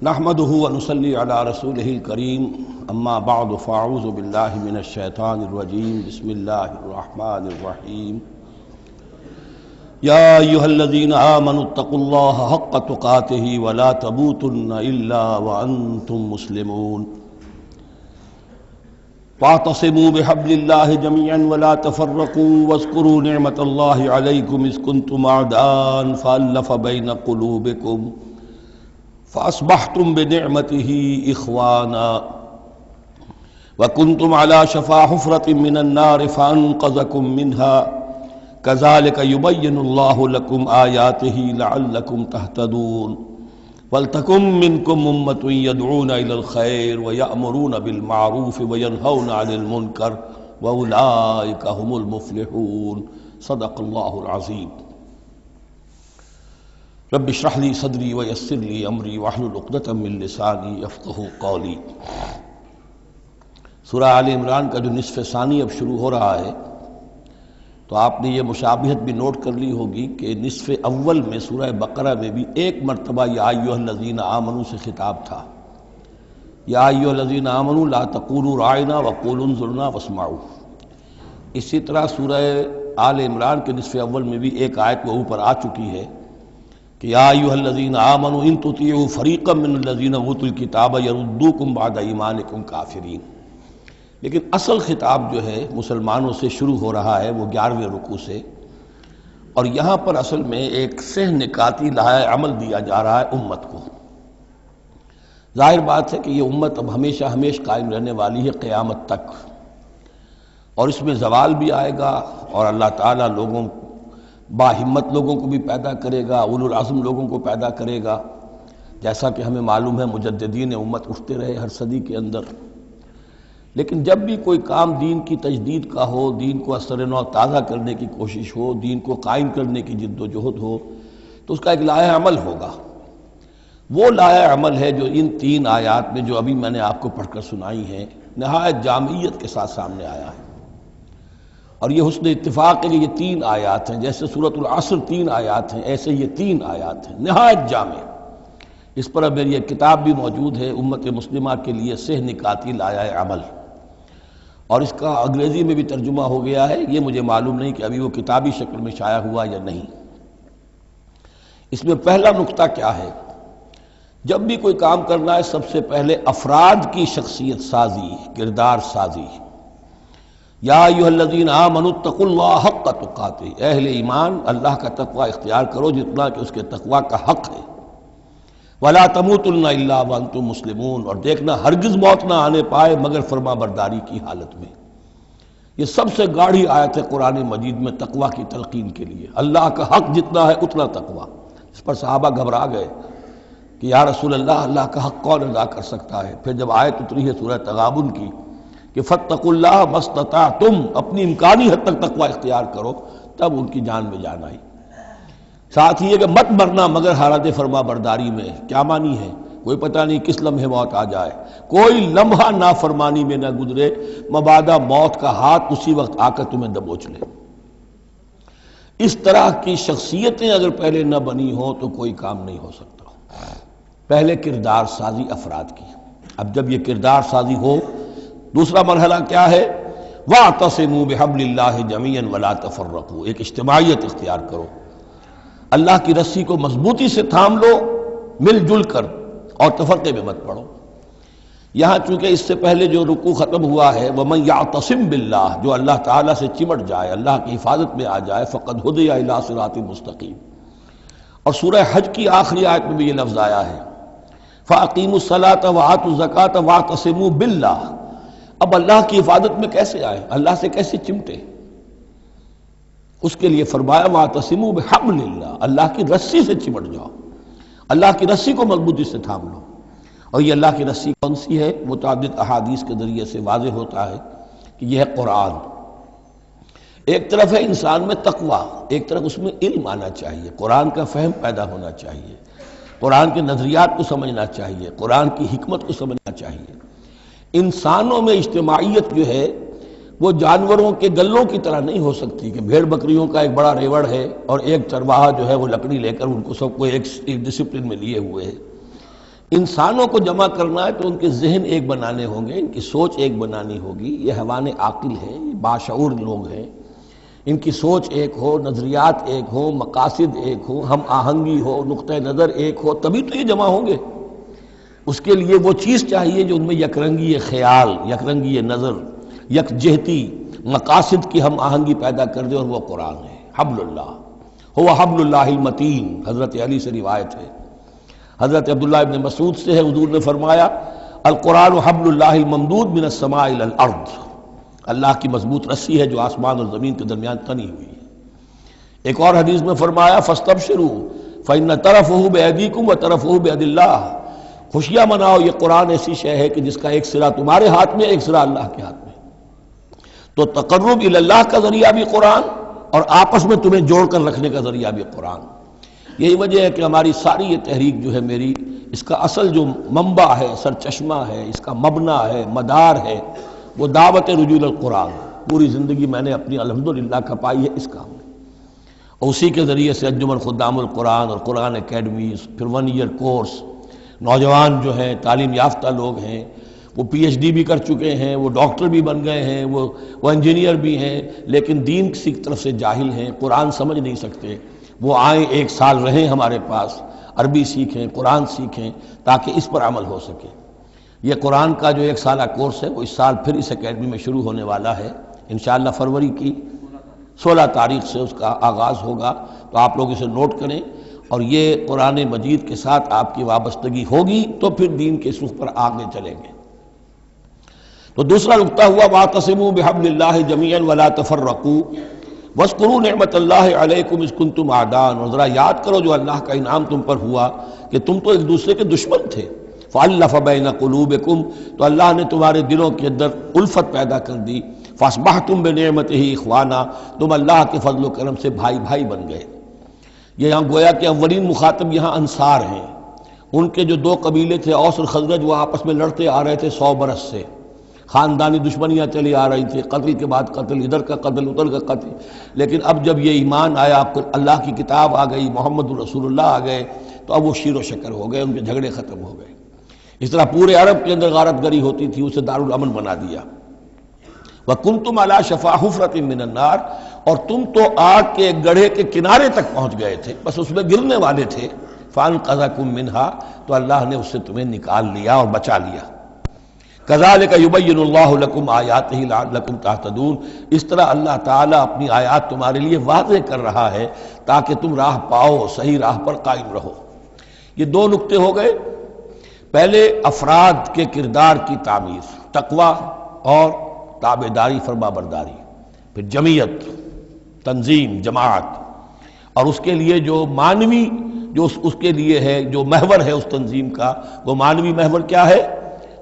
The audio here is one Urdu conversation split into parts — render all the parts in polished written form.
نحمده ونصلي على رسوله الكريم اما بعد فاعوذ بالله من الشيطان الرجيم بسم الله الرحمن الرحيم يا ايها الذين آمنوا اتقوا الله حق تقاته ولا تموتن الا وانتم مسلمون واعتصموا بحبل الله جميعا ولا تفرقوا واذكروا نعمة الله عليكم اذ كنتم اعداء فألف بين قلوبكم فأصبحتم بنعمته إخوانا وكنتم على شفا حفرة من النار فأنقذكم منها كذلك يبين الله لكم آياته لعلكم تهتدون ولتكن منكم أمة يدعون إلى الخير ويأمرون بالمعروف وينهون عن المنكر وأولئك هم المفلحون صدق الله العظيم رب اشرح لي صدري ويسر لي امری واحلل عقدۃ من لسانی یفقہوا قولی۔ سورہ آل عمران کا جو نصف ثانی اب شروع ہو رہا ہے تو آپ نے یہ مشابہت بھی نوٹ کر لی ہوگی کہ نصف اول میں سورہ بقرہ میں بھی ایک مرتبہ یا ایھا الذین آمنوا سے خطاب تھا، یا ایھا الذین آمنوا لا تقولوا راعنا وقولوا انظرنا واسمعوا۔ اسی طرح سورہ آل عمران کے نصف اول میں بھی ایک آیت وہ اوپر آ چکی ہے کہ یا ایھا الذین آمنوا ان تطیعوا فریقا من الذین اوتوا الکتاب یردوکم بعد ایمانکم کافرین۔ لیکن اصل خطاب جو ہے مسلمانوں سے شروع ہو رہا ہے وہ 11ویں رکوع سے، اور یہاں پر اصل میں ایک سہ نکاتی لائحہ عمل دیا جا رہا ہے امت کو۔ ظاہر بات ہے کہ یہ امت اب ہمیشہ قائم رہنے والی ہے قیامت تک، اور اس میں زوال بھی آئے گا، اور اللہ تعالیٰ لوگوں باہمت لوگوں کو بھی پیدا کرے گا، اولو العزم لوگوں کو پیدا کرے گا، جیسا کہ ہمیں معلوم ہے مجددین امت اٹھتے رہے ہر صدی کے اندر۔ لیکن جب بھی کوئی کام دین کی تجدید کا ہو، دین کو اثر نو تازہ کرنے کی کوشش ہو، دین کو قائم کرنے کی جد و جہد ہو، تو اس کا ایک لائحہ عمل ہوگا۔ وہ لائحہ عمل ہے جو ان 3 آیات میں جو ابھی میں نے آپ کو پڑھ کر سنائی ہیں نہایت جامعیت کے ساتھ سامنے آیا ہے۔ اور یہ حسن اتفاق ہے کہ یہ 3 آیات ہیں، جیسے سورۃ العصر 3 آیات ہیں، ایسے یہ 3 آیات ہیں نہایت جامع۔ اس پر اب میری ایک کتاب بھی موجود ہے امت مسلمہ کے لیے سہ نکاتی لائحہ عمل، اور اس کا انگریزی میں بھی ترجمہ ہو گیا ہے۔ یہ مجھے معلوم نہیں کہ ابھی وہ کتابی شکل میں شائع ہوا یا نہیں۔ اس میں پہلا نقطہ کیا ہے؟ جب بھی کوئی کام کرنا ہے سب سے پہلے افراد کی شخصیت سازی، کردار سازی۔ یا ایھا الذین آمنوا اتقوا اللہ حق تقاتہ، اہل ایمان اللہ کا تقوی اختیار کرو جتنا کہ اس کے تقوی کا حق ہے۔ ولا تموتن الا وانتم مسلمون، اور دیکھنا ہرگز موت نہ آنے پائے مگر فرما برداری کی حالت میں۔ یہ سب سے گاڑھی آیت ہے قرآن مجید میں تقوی کی تلقین کے لیے۔ اللہ کا حق جتنا ہے اتنا تقوی۔ اس پر صحابہ گھبرا گئے کہ یا رسول اللہ، اللہ کا حق کون ادا کر سکتا ہے؟ پھر جب آیت اتری ہے سورہ تغابن کی کہ فاتقوا اللہ ما استطعتم، اپنی امکانی حد تک تقوی اختیار کرو، تب ان کی جان میں جان آئی۔ ساتھ ہی یہ کہ مت مرنا مگر حالت فرما برداری میں۔ کیا معنی ہے؟ کوئی پتہ نہیں کس لمحے موت آ جائے، کوئی لمحہ نافرمانی میں نہ گزرے، مبادا موت کا ہاتھ اسی وقت آ کر تمہیں دبوچ لے۔ اس طرح کی شخصیتیں اگر پہلے نہ بنی ہوں تو کوئی کام نہیں ہو سکتا۔ پہلے کردار سازی افراد کی۔ اب جب یہ کردار سازی ہو، دوسرا مرحلہ کیا ہے؟ وَاعْتَصِمُوا بِحَبْلِ اللَّهِ جَمِيعًا وَلَا تَفَرَّقُوا، ایک اجتماعیت اختیار کرو، اللہ کی رسی کو مضبوطی سے تھام لو، مل جل کر، اور تفرقے میں مت پڑو۔ یہاں چونکہ اس سے پہلے جو رکوع ختم ہوا ہے وَمَن يَعْتَصِم بِاللَّهِ، جو اللہ تعالیٰ سے چمٹ جائے، اللہ کی حفاظت میں آ جائے، فَقَدْ هُدِیَ إِلَىٰ صِرَاطٍ مُسْتَقِيمٍ۔ اور سورہ حج کی آخری آیت میں بھی یہ لفظ آیا ہے فَأَقِیمُوا الصَّلَاةَ وَآتُوا الزَّکَاةَ وَاعْتَصِمُوا بِاللَّهِ۔ اب اللہ کی حفاظت میں کیسے آئے؟ اللہ سے کیسے چمٹے؟ اس کے لیے فرمایا وَاعْتَصِمُوا بِحَبْلِ اللَّهِ، اللہ کی رسی سے چمٹ جاؤ، اللہ کی رسی کو مضبوطی سے تھام لو۔ اور یہ اللہ کی رسی کون سی ہے؟ متعدد احادیث کے ذریعے سے واضح ہوتا ہے کہ یہ ہے قرآن۔ ایک طرف ہے انسان میں تقوی، ایک طرف اس میں علم آنا چاہیے، قرآن کا فہم پیدا ہونا چاہیے، قرآن کے نظریات کو سمجھنا چاہیے، قرآن کی حکمت کو سمجھنا چاہیے۔ انسانوں میں اجتماعیت جو ہے وہ جانوروں کے گلوں کی طرح نہیں ہو سکتی کہ بھیڑ بکریوں کا ایک بڑا ریوڑ ہے اور ایک چرواہا جو ہے وہ لکڑی لے کر ان کو سب کو ایک ڈسپلن میں لیے ہوئے ہے۔ انسانوں کو جمع کرنا ہے تو ان کے ذہن ایک بنانے ہوں گے، ان کی سوچ ایک بنانی ہوگی۔ یہ حیوان عاقل ہیں، یہ باشعور لوگ ہیں، ان کی سوچ ایک ہو، نظریات ایک ہو، مقاصد ایک ہو، ہم آہنگی ہو، نقطہ نظر ایک ہو، تبھی تو یہ جمع ہوں گے۔ اس کے لیے وہ چیز چاہیے جو ان میں یکرنگی خیال، یکرنگی نظر، یکجہتی مقاصد کی ہم آہنگی پیدا کر دے، اور وہ قرآن ہے۔ حبل اللہ ہو حبل اللہ المتین، حضرت علی سے روایت ہے۔ حضرت عبداللہ ابن مسعود سے ہے، حضور نے فرمایا القرآن حبل اللہ الممدود من السماء الی الارض، اللہ کی مضبوط رسی ہے جو آسمان اور زمین کے درمیان تنی ہوئی ہے۔ ایک اور حدیث میں فرمایا فاستبشروا فإن طرفه بأيديكم وطرفه بيد اللہ، خوشیاں مناؤ، یہ قرآن ایسی شے ہے کہ جس کا ایک سرا تمہارے ہاتھ میں، ایک سرا اللہ کے ہاتھ میں۔ تو تقرب الی اللہ کا ذریعہ بھی قرآن، اور آپس میں تمہیں جوڑ کر رکھنے کا ذریعہ بھی قرآن۔ یہی وجہ ہے کہ ہماری ساری یہ تحریک جو ہے میری، اس کا اصل جو منبع ہے، سر چشمہ ہے، اس کا مبنی ہے، مدار ہے، وہ دعوت رجوع القرآن۔ پوری زندگی میں نے اپنی الحمدللہ کھپائی ہے اس کام میں، اور اسی کے ذریعے سے انجمن خدام القرآن اور قرآن اکیڈمیز، پھر 1 ایئر کورس، نوجوان جو ہیں تعلیم یافتہ لوگ ہیں، وہ پی ایچ ڈی بھی کر چکے ہیں، وہ ڈاکٹر بھی بن گئے ہیں، وہ انجینئر بھی ہیں، لیکن دین کی طرف سے جاہل ہیں، قرآن سمجھ نہیں سکتے۔ وہ آئیں، 1 سال رہیں ہمارے پاس، عربی سیکھیں، قرآن سیکھیں، تاکہ اس پر عمل ہو سکے۔ یہ قرآن کا جو 1 سالہ کورس ہے وہ اس سال پھر اس اکیڈمی میں شروع ہونے والا ہے، انشاءاللہ فروری کی 16 تاریخ سے اس کا آغاز ہوگا، تو آپ لوگ اسے نوٹ کریں، اور یہ قرآن مجید کے ساتھ آپ کی وابستگی ہوگی تو پھر دین کے سوق پر آگے چلیں گے۔ تو دوسرا نقطہ ہوا واعتصموا بحبل اللہ جمیعا ولا تفرقوا واذکروا نعمت اللہ علیکم اذ کنتم اعداء، اور ذرا یاد کرو جو اللہ کا انعام تم پر ہوا کہ تم تو ایک دوسرے کے دشمن تھے، فالف بین قلوبکم، تو اللہ نے تمہارے دلوں کے اندر الفت پیدا کر دی، فاصبحتم بنعمتہ اخوانا، تم اللہ کے فضل و کرم سے بھائی بھائی بن گئے۔ یہ یہاں گویا کہ اولین مخاطب یہاں انصار ہیں، ان کے جو 2 قبیلے تھے اوس اور خزرج، وہ آپس میں لڑتے آ رہے تھے 100 برس سے، خاندانی دشمنیاں چلی آ رہی تھی، قتل کے بعد قتل، ادھر کا قتل ادھر کا قتل، لیکن اب جب یہ ایمان آیا، اللہ کی کتاب آ گئی، محمد رسول اللہ آ گئے، تو اب وہ شیر و شکر ہو گئے، ان کے جھگڑے ختم ہو گئے۔ اس طرح پورے عرب کے اندر غارت گری ہوتی تھی، اسے دارالامن بنا دیا۔ وَكُنْتُمْ عَلَىٰ شَفَا حُفْرَةٍ مِّنَ النَّارِ، اور تم تو آگ کے گڑھے کے کنارے تک پہنچ گئے تھے، بس اس میں گرنے والے تھے، فَأَنْقَذَكُم مِّنْهَا، تو اللہ نے اس سے تمہیں نکال لیا اور بچا لیا۔ كَذَلِكَ يُبَيِّنُ اللَّهُ لَكُمْ آيَاتِهِ لَعَلَّكُمْ تَهْتَدُونَ، اس طرح اللہ تعالیٰ اپنی آیات تمہارے لیے واضح کر رہا ہے تاکہ تم راہ پاؤ، صحیح راہ پر قائم رہو۔ یہ 2 نقطے ہو گئے، پہلے افراد کے کردار کی تعمیر، تقوی اور تابعداری، فرما برداری، پھر جمعیت، تنظیم، جماعت، اور اس کے لیے جو معنوی، جو اس کے لیے ہے، جو محور ہے اس تنظیم کا، وہ معنوی محور کیا ہے؟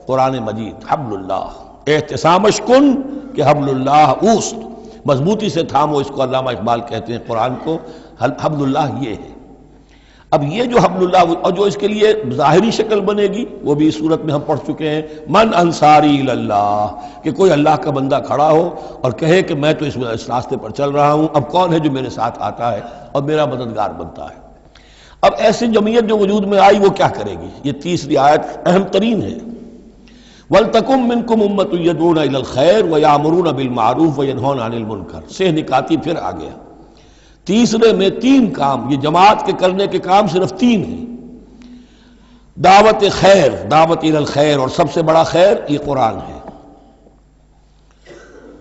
قرآن مجید، حبل اللہ، احتسامش کن کہ حبل اللہ اوست، مضبوطی سے تھامو، اس کو علامہ اقبال کہتے ہیں قرآن کو، حبل اللہ یہ ہے۔ اب یہ جو حبل اللہ، اور جو اس کے لیے ظاہری شکل بنے گی، وہ بھی اس صورت میں ہم پڑھ چکے ہیں، من انصاری اللہ، کہ کوئی اللہ کا بندہ کھڑا ہو اور کہے کہ میں تو اس راستے پر چل رہا ہوں، اب کون ہے جو میرے ساتھ آتا ہے اور میرا مددگار بنتا ہے۔ اب ایسی جمعیت جو وجود میں آئی وہ کیا کرے گی؟ یہ تیسری آیت اہم ترین ہے، وَلْتَكُن مِّنكُمْ أُمَّةٌ يَدْعُونَ إِلَى الْخَيْرِ وَيَأْمُرُونَ بِالْمَعْرُوفِ وَيَنْهَوْنَ عَنِ الْمُنكَرِ، سے نکاتی پھر آ گیا۔ تیسرے میں 3 کام، یہ جماعت کے کرنے کے کام صرف 3 ہیں، دعوت خیر، دعوت الی الخیر، اور سب سے بڑا خیر یہ قرآن ہے۔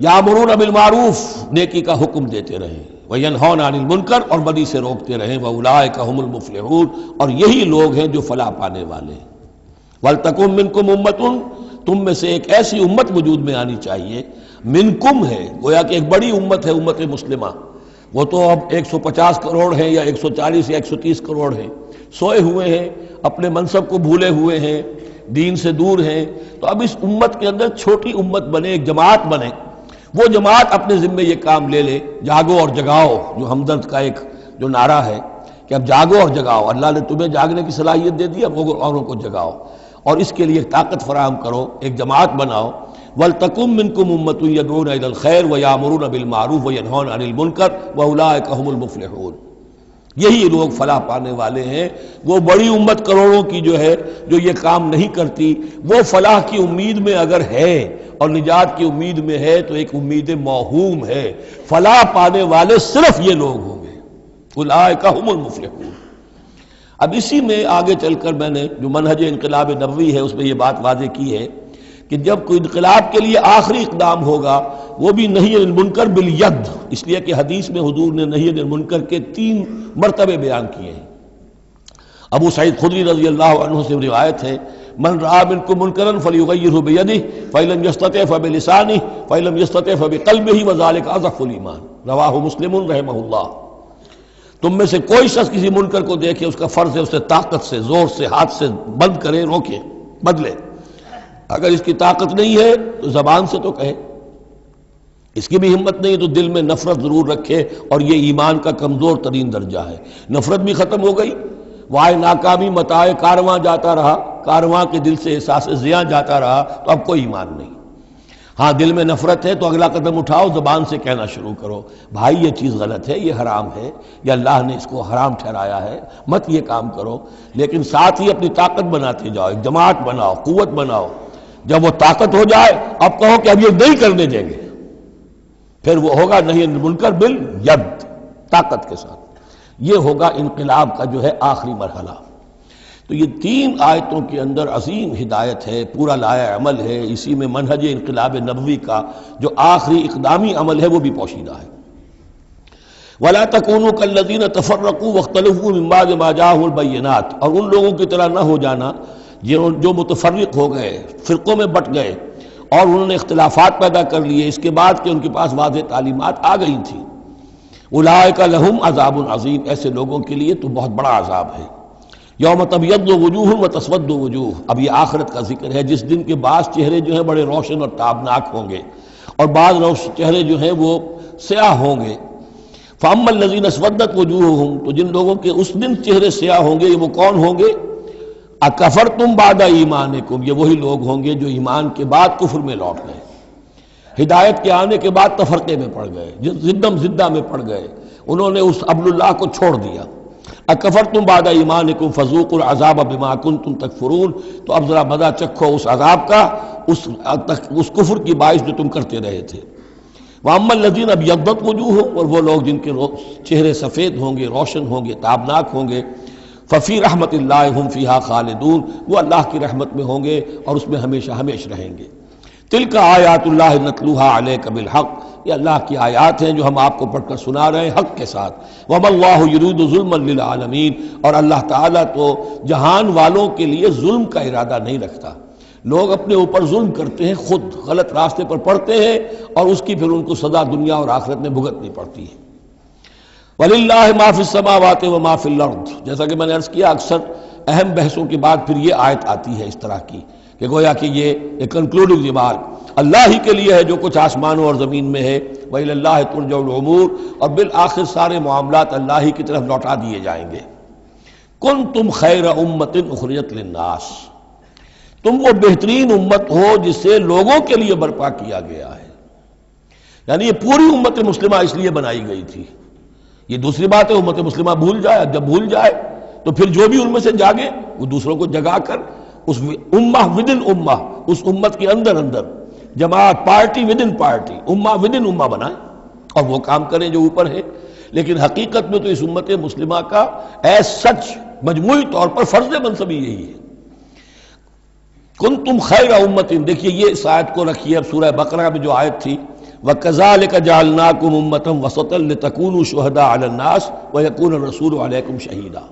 یامرون بالمعروف، نیکی کا حکم دیتے رہیں، وینہون عن المنکر، اور بدی سے روکتے رہیں، واولئک هم المفلحون، اور یہی لوگ ہیں جو فلاح پانے والے ہیں۔ ولتکن منکم امۃ، تم میں سے ایک ایسی امت وجود میں آنی چاہیے، منکم ہے، گویا کہ ایک بڑی امت ہے امت مسلمہ، وہ تو اب 150 کروڑ ہیں یا 140 یا 130 کروڑ ہیں، سوئے ہوئے ہیں، اپنے منصب کو بھولے ہوئے ہیں، دین سے دور ہیں، تو اب اس امت کے اندر چھوٹی امت بنے، ایک جماعت بنے، وہ جماعت اپنے ذمے یہ کام لے لے، جاگو اور جگاؤ، جو ہمدرد کا ایک جو نعرہ ہے کہ اب جاگو اور جگاؤ، اللہ نے تمہیں جاگنے کی صلاحیت دے دی، اب اوروں کو جگاؤ، اور اس کے لیے طاقت فراہم کرو، ایک جماعت بناؤ۔ وَلْتَكُن مِّنكُمْ أُمَّةٌ يَدْعُونَ إِلَى الْخَيْرِ وَيَأْمُرُونَ بِالْمَعْرُوفِ وَيَنْهَوْنَ عَنِ الْمُنكَرِ وَأُولَٰئِكَ هُمُ الْمُفْلِحُونَ۔ یہی لوگ فلاح پانے والے ہیں۔ وہ بڑی امت کروڑوں کی جو ہے جو یہ کام نہیں کرتی، وہ فلاح کی امید میں اگر ہے اور نجات کی امید میں ہے تو ایک امید موہوم ہے۔ فلاح پانے والے صرف یہ لوگ ہوں گے، اولئک ھم المفلحون۔ اب اسی میں آگے چل کر میں نے جو منہج انقلاب نبوی ہے اس میں یہ بات واضح کی ہے کہ جب کوئی انقلاب کے لیے آخری اقدام ہوگا وہ بھی نہی عن المنکر بالید، اس لیے کہ حدیث میں حضور نے نہی عن المنکر کے 3 مرتبے بیان کیے ہیں۔ ابو سعید خدری رضی اللہ عنہ سے روایت ہے، من رأى منکم منکرا فلیغیرہ بیدہ فإن لم یستطع فبلسانہ فإن لم یستطع فبقلبہ وذلک اضعف الایمان، رواہ مسلم رحمہ اللہ۔ تم میں سے کوئی شخص کسی منکر کو دیکھے، اس کا فرض ہے اسے طاقت سے، زور سے، ہاتھ سے بند کرے، روکے، بدلے۔ اگر اس کی طاقت نہیں ہے تو زبان سے تو کہے، اس کی بھی ہمت نہیں ہے تو دل میں نفرت ضرور رکھے، اور یہ ایمان کا کمزور ترین درجہ ہے۔ نفرت بھی ختم ہو گئی، وائے ناکامی متاع کارواں جاتا رہا، کارواں کے دل سے احساس زیاں جاتا رہا تو اب کوئی ایمان نہیں۔ ہاں دل میں نفرت ہے تو اگلا قدم اٹھاؤ، زبان سے کہنا شروع کرو، بھائی یہ چیز غلط ہے، یہ حرام ہے، یا اللہ نے اس کو حرام ٹھہرایا ہے، مت یہ کام کرو۔ لیکن ساتھ ہی اپنی طاقت بناتے جاؤ، ایک جماعت بناؤ، قوت بناؤ۔ جب وہ طاقت ہو جائے اب کہو کہ اب یہ نہیں کرنے دیں گے، پھر وہ ہوگا نہی عن المنکر بالید، طاقت کے ساتھ۔ یہ ہوگا انقلاب کا جو ہے آخری مرحلہ۔ تو یہ 3 آیتوں کے اندر عظیم ہدایت ہے، پورا لایا عمل ہے، اسی میں منہج انقلاب نبوی کا جو آخری اقدامی عمل ہے وہ بھی پوشیدہ ہے۔ وَلَا تَكُونُوا كَالَّذِينَ تَفَرَّقُوا وَاخْتَلَفُوا مِن بَعْدِ مَا جَاءَهُمُ الْبَيِّنَاتُ، اور ان لوگوں کی طرح نہ ہو جانا جو متفرق ہو گئے، فرقوں میں بٹ گئے اور انہوں نے اختلافات پیدا کر لیے اس کے بعد کہ ان کے پاس واضح تعلیمات آ گئی تھیں۔ اولئک لہم عذاب عظیم، ایسے لوگوں کے لیے تو بہت بڑا عذاب ہے۔ یوم تبیض وجوہ وتسود وجوہ، اب یہ آخرت کا ذکر ہے جس دن کے بعض چہرے جو ہیں بڑے روشن اور تابناک ہوں گے اور بعض چہرے جو ہیں وہ سیاہ ہوں گے۔ فاما الذین اسودت وجوہہم، تو جن لوگوں کے اس دن چہرے سیاہ ہوں گے یہ وہ کون ہوں گے؟ اکفرتم بعد ایمانکم، یہ وہی لوگ ہوں گے جو ایمان کے بعد کفر میں لوٹ گئے، ہدایت کے آنے کے بعد تفرقے میں پڑ گئے، زدم زدہ میں پڑ گئے، انہوں نے اس عبد اللہ کو چھوڑ دیا۔ اکفرتم بعد ایمانکم فذوقوا العذاب بما کنتم تکفرون، تو اب ذرا مزہ چکھو اس عذاب کا، اس کفر کی باعث جو تم کرتے رہے تھے۔ واما الذین ابیضت وجوہہم، اور وہ لوگ جن کے چہرے سفید ہوں گے، روشن ہوں گے، تابناک ہوں گے، ففی رحمت اللہ ہم فیہا خالدون، وہ اللہ کی رحمت میں ہوں گے اور اس میں ہمیشہ ہمیش رہیں گے۔ تلک آیات اللہ نتلوہا علیک بالحق، یہ اللہ کی آیات ہیں جو ہم آپ کو پڑھ کر سنا رہے ہیں حق کے ساتھ۔ وما اللہ یرید ظلما للعالمین، اور اللہ تعالیٰ تو جہان والوں کے لیے ظلم کا ارادہ نہیں رکھتا۔ لوگ اپنے اوپر ظلم کرتے ہیں، خود غلط راستے پر پڑتے ہیں اور اس کی پھر ان کو سزا دنیا اور آخرت میں بھگتنی پڑتی ہے۔ وَلِلَّهِ مَا فِي السَّمَاوَاتِ وَمَا فِي الْأَرْضِ، جیسا کہ میں نے عرض کیا اکثر اہم بحثوں کے بعد پھر یہ آیت آتی ہے اس طرح کی کہ گویا کہ یہ ایک کنکلوڈنگ ریمارک، اللہ ہی کے لیے ہے جو کچھ آسمانوں اور زمین میں ہے، وَإِلَى اللَّهِ تُرْجَعُ الْأُمُورُ، اور بالآخر سارے معاملات اللہ ہی کی طرف لوٹا دیے جائیں گے۔ كُنْتُمْ خَيْرَ أُمَّةٍ أُخْرِجَتْ لِلنَّاسِ، تم وہ بہترین امت ہو جسے لوگوں کے لیے برپا کیا گیا ہے، یعنی یہ پوری امت مسلمہ اس لیے بنائی گئی تھی۔ یہ دوسری بات ہے امت مسلمہ بھول جائے، جب بھول جائے تو پھر جو بھی ان میں سے جاگے وہ دوسروں کو جگا کر اس امہ ودن امہ، اس امت کے اندر اندر جماعت، پارٹی ودن پارٹی، امہ ودن امہ بنائیں اور وہ کام کریں جو اوپر ہے۔ لیکن حقیقت میں تو اس امت مسلمہ کا ایز سچ مجموعی طور پر فرض منصبی یہی ہے۔ کنتم خیر امت، دیکھیے یہ اس آیت کو رکھیے اب سورہ بقرہ میں جو آیت تھی، وَكَذَلِكَ جَعَلْنَاكُمْ أُمَّةً وَسَطًا لِتَكُونُوا شُهَدَاءَ عَلَى النَّاسِ وَيَكُونَ الرَّسُولُ عَلَيْكُمْ شَهِيدًا،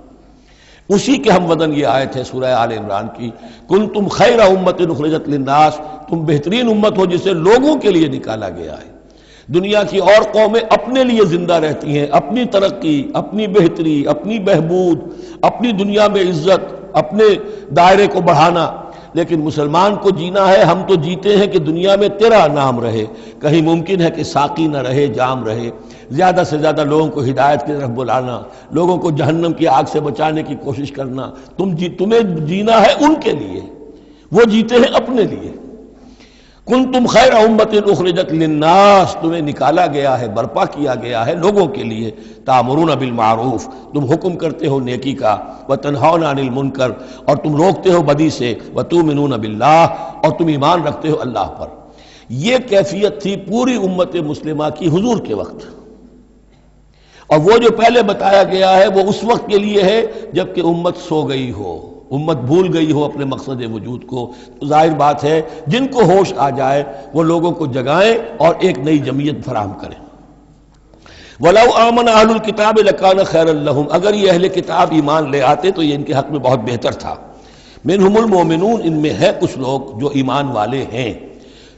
اسی کے ہم وزن یہ آیت ہے سورہ آل عمران کی، کنتم خیر امت اخرجت للناس، تم بہترین امت ہو جسے لوگوں کے لیے نکالا گیا ہے۔ دنیا کی اور قومیں اپنے لیے زندہ رہتی ہیں، اپنی ترقی، اپنی بہتری، اپنی بہبود، اپنی دنیا میں عزت، اپنے دائرے کو بڑھانا، لیکن مسلمان کو جینا ہے، ہم تو جیتے ہیں کہ دنیا میں تیرا نام رہے، کہیں ممکن ہے کہ ساقی نہ رہے، جام رہے، زیادہ سے زیادہ لوگوں کو ہدایت کی طرف بلانا، لوگوں کو جہنم کی آگ سے بچانے کی کوشش کرنا، تمہیں جینا ہے ان کے لیے، وہ جیتے ہیں اپنے لیے۔ کنتم خیر امت اخرجت للناس، تمہیں نکالا گیا ہے، برپا کیا گیا ہے لوگوں کے لیے، تامرون بالمعروف، تم حکم کرتے ہو نیکی کا، وتنہون عن المنکر، اور تم روکتے ہو بدی سے، وتؤمنون باللہ، اور تم ایمان رکھتے ہو اللہ پر۔ یہ کیفیت تھی پوری امت مسلمہ کی حضور کے وقت، اور وہ جو پہلے بتایا گیا ہے وہ اس وقت کے لیے ہے جب کہ امت سو گئی ہو، امت بھول گئی ہو اپنے مقصد وجود کو۔ تو ظاہر بات ہے جن کو ہوش آ جائے وہ لوگوں کو جگائیں اور ایک نئی جمعیت فراہم کریں۔ وَلَوْ آمَنَ أَهْلُ الْكِتَابِ لَكَانَ خَيْرًا لَهُمْ، اگر یہ اہل کتاب ایمان لے آتے تو یہ ان کے حق میں بہت بہتر تھا۔ مِنْهُمُ الْمُؤْمِنُونَ، ان میں ہے کچھ لوگ جو ایمان والے ہیں،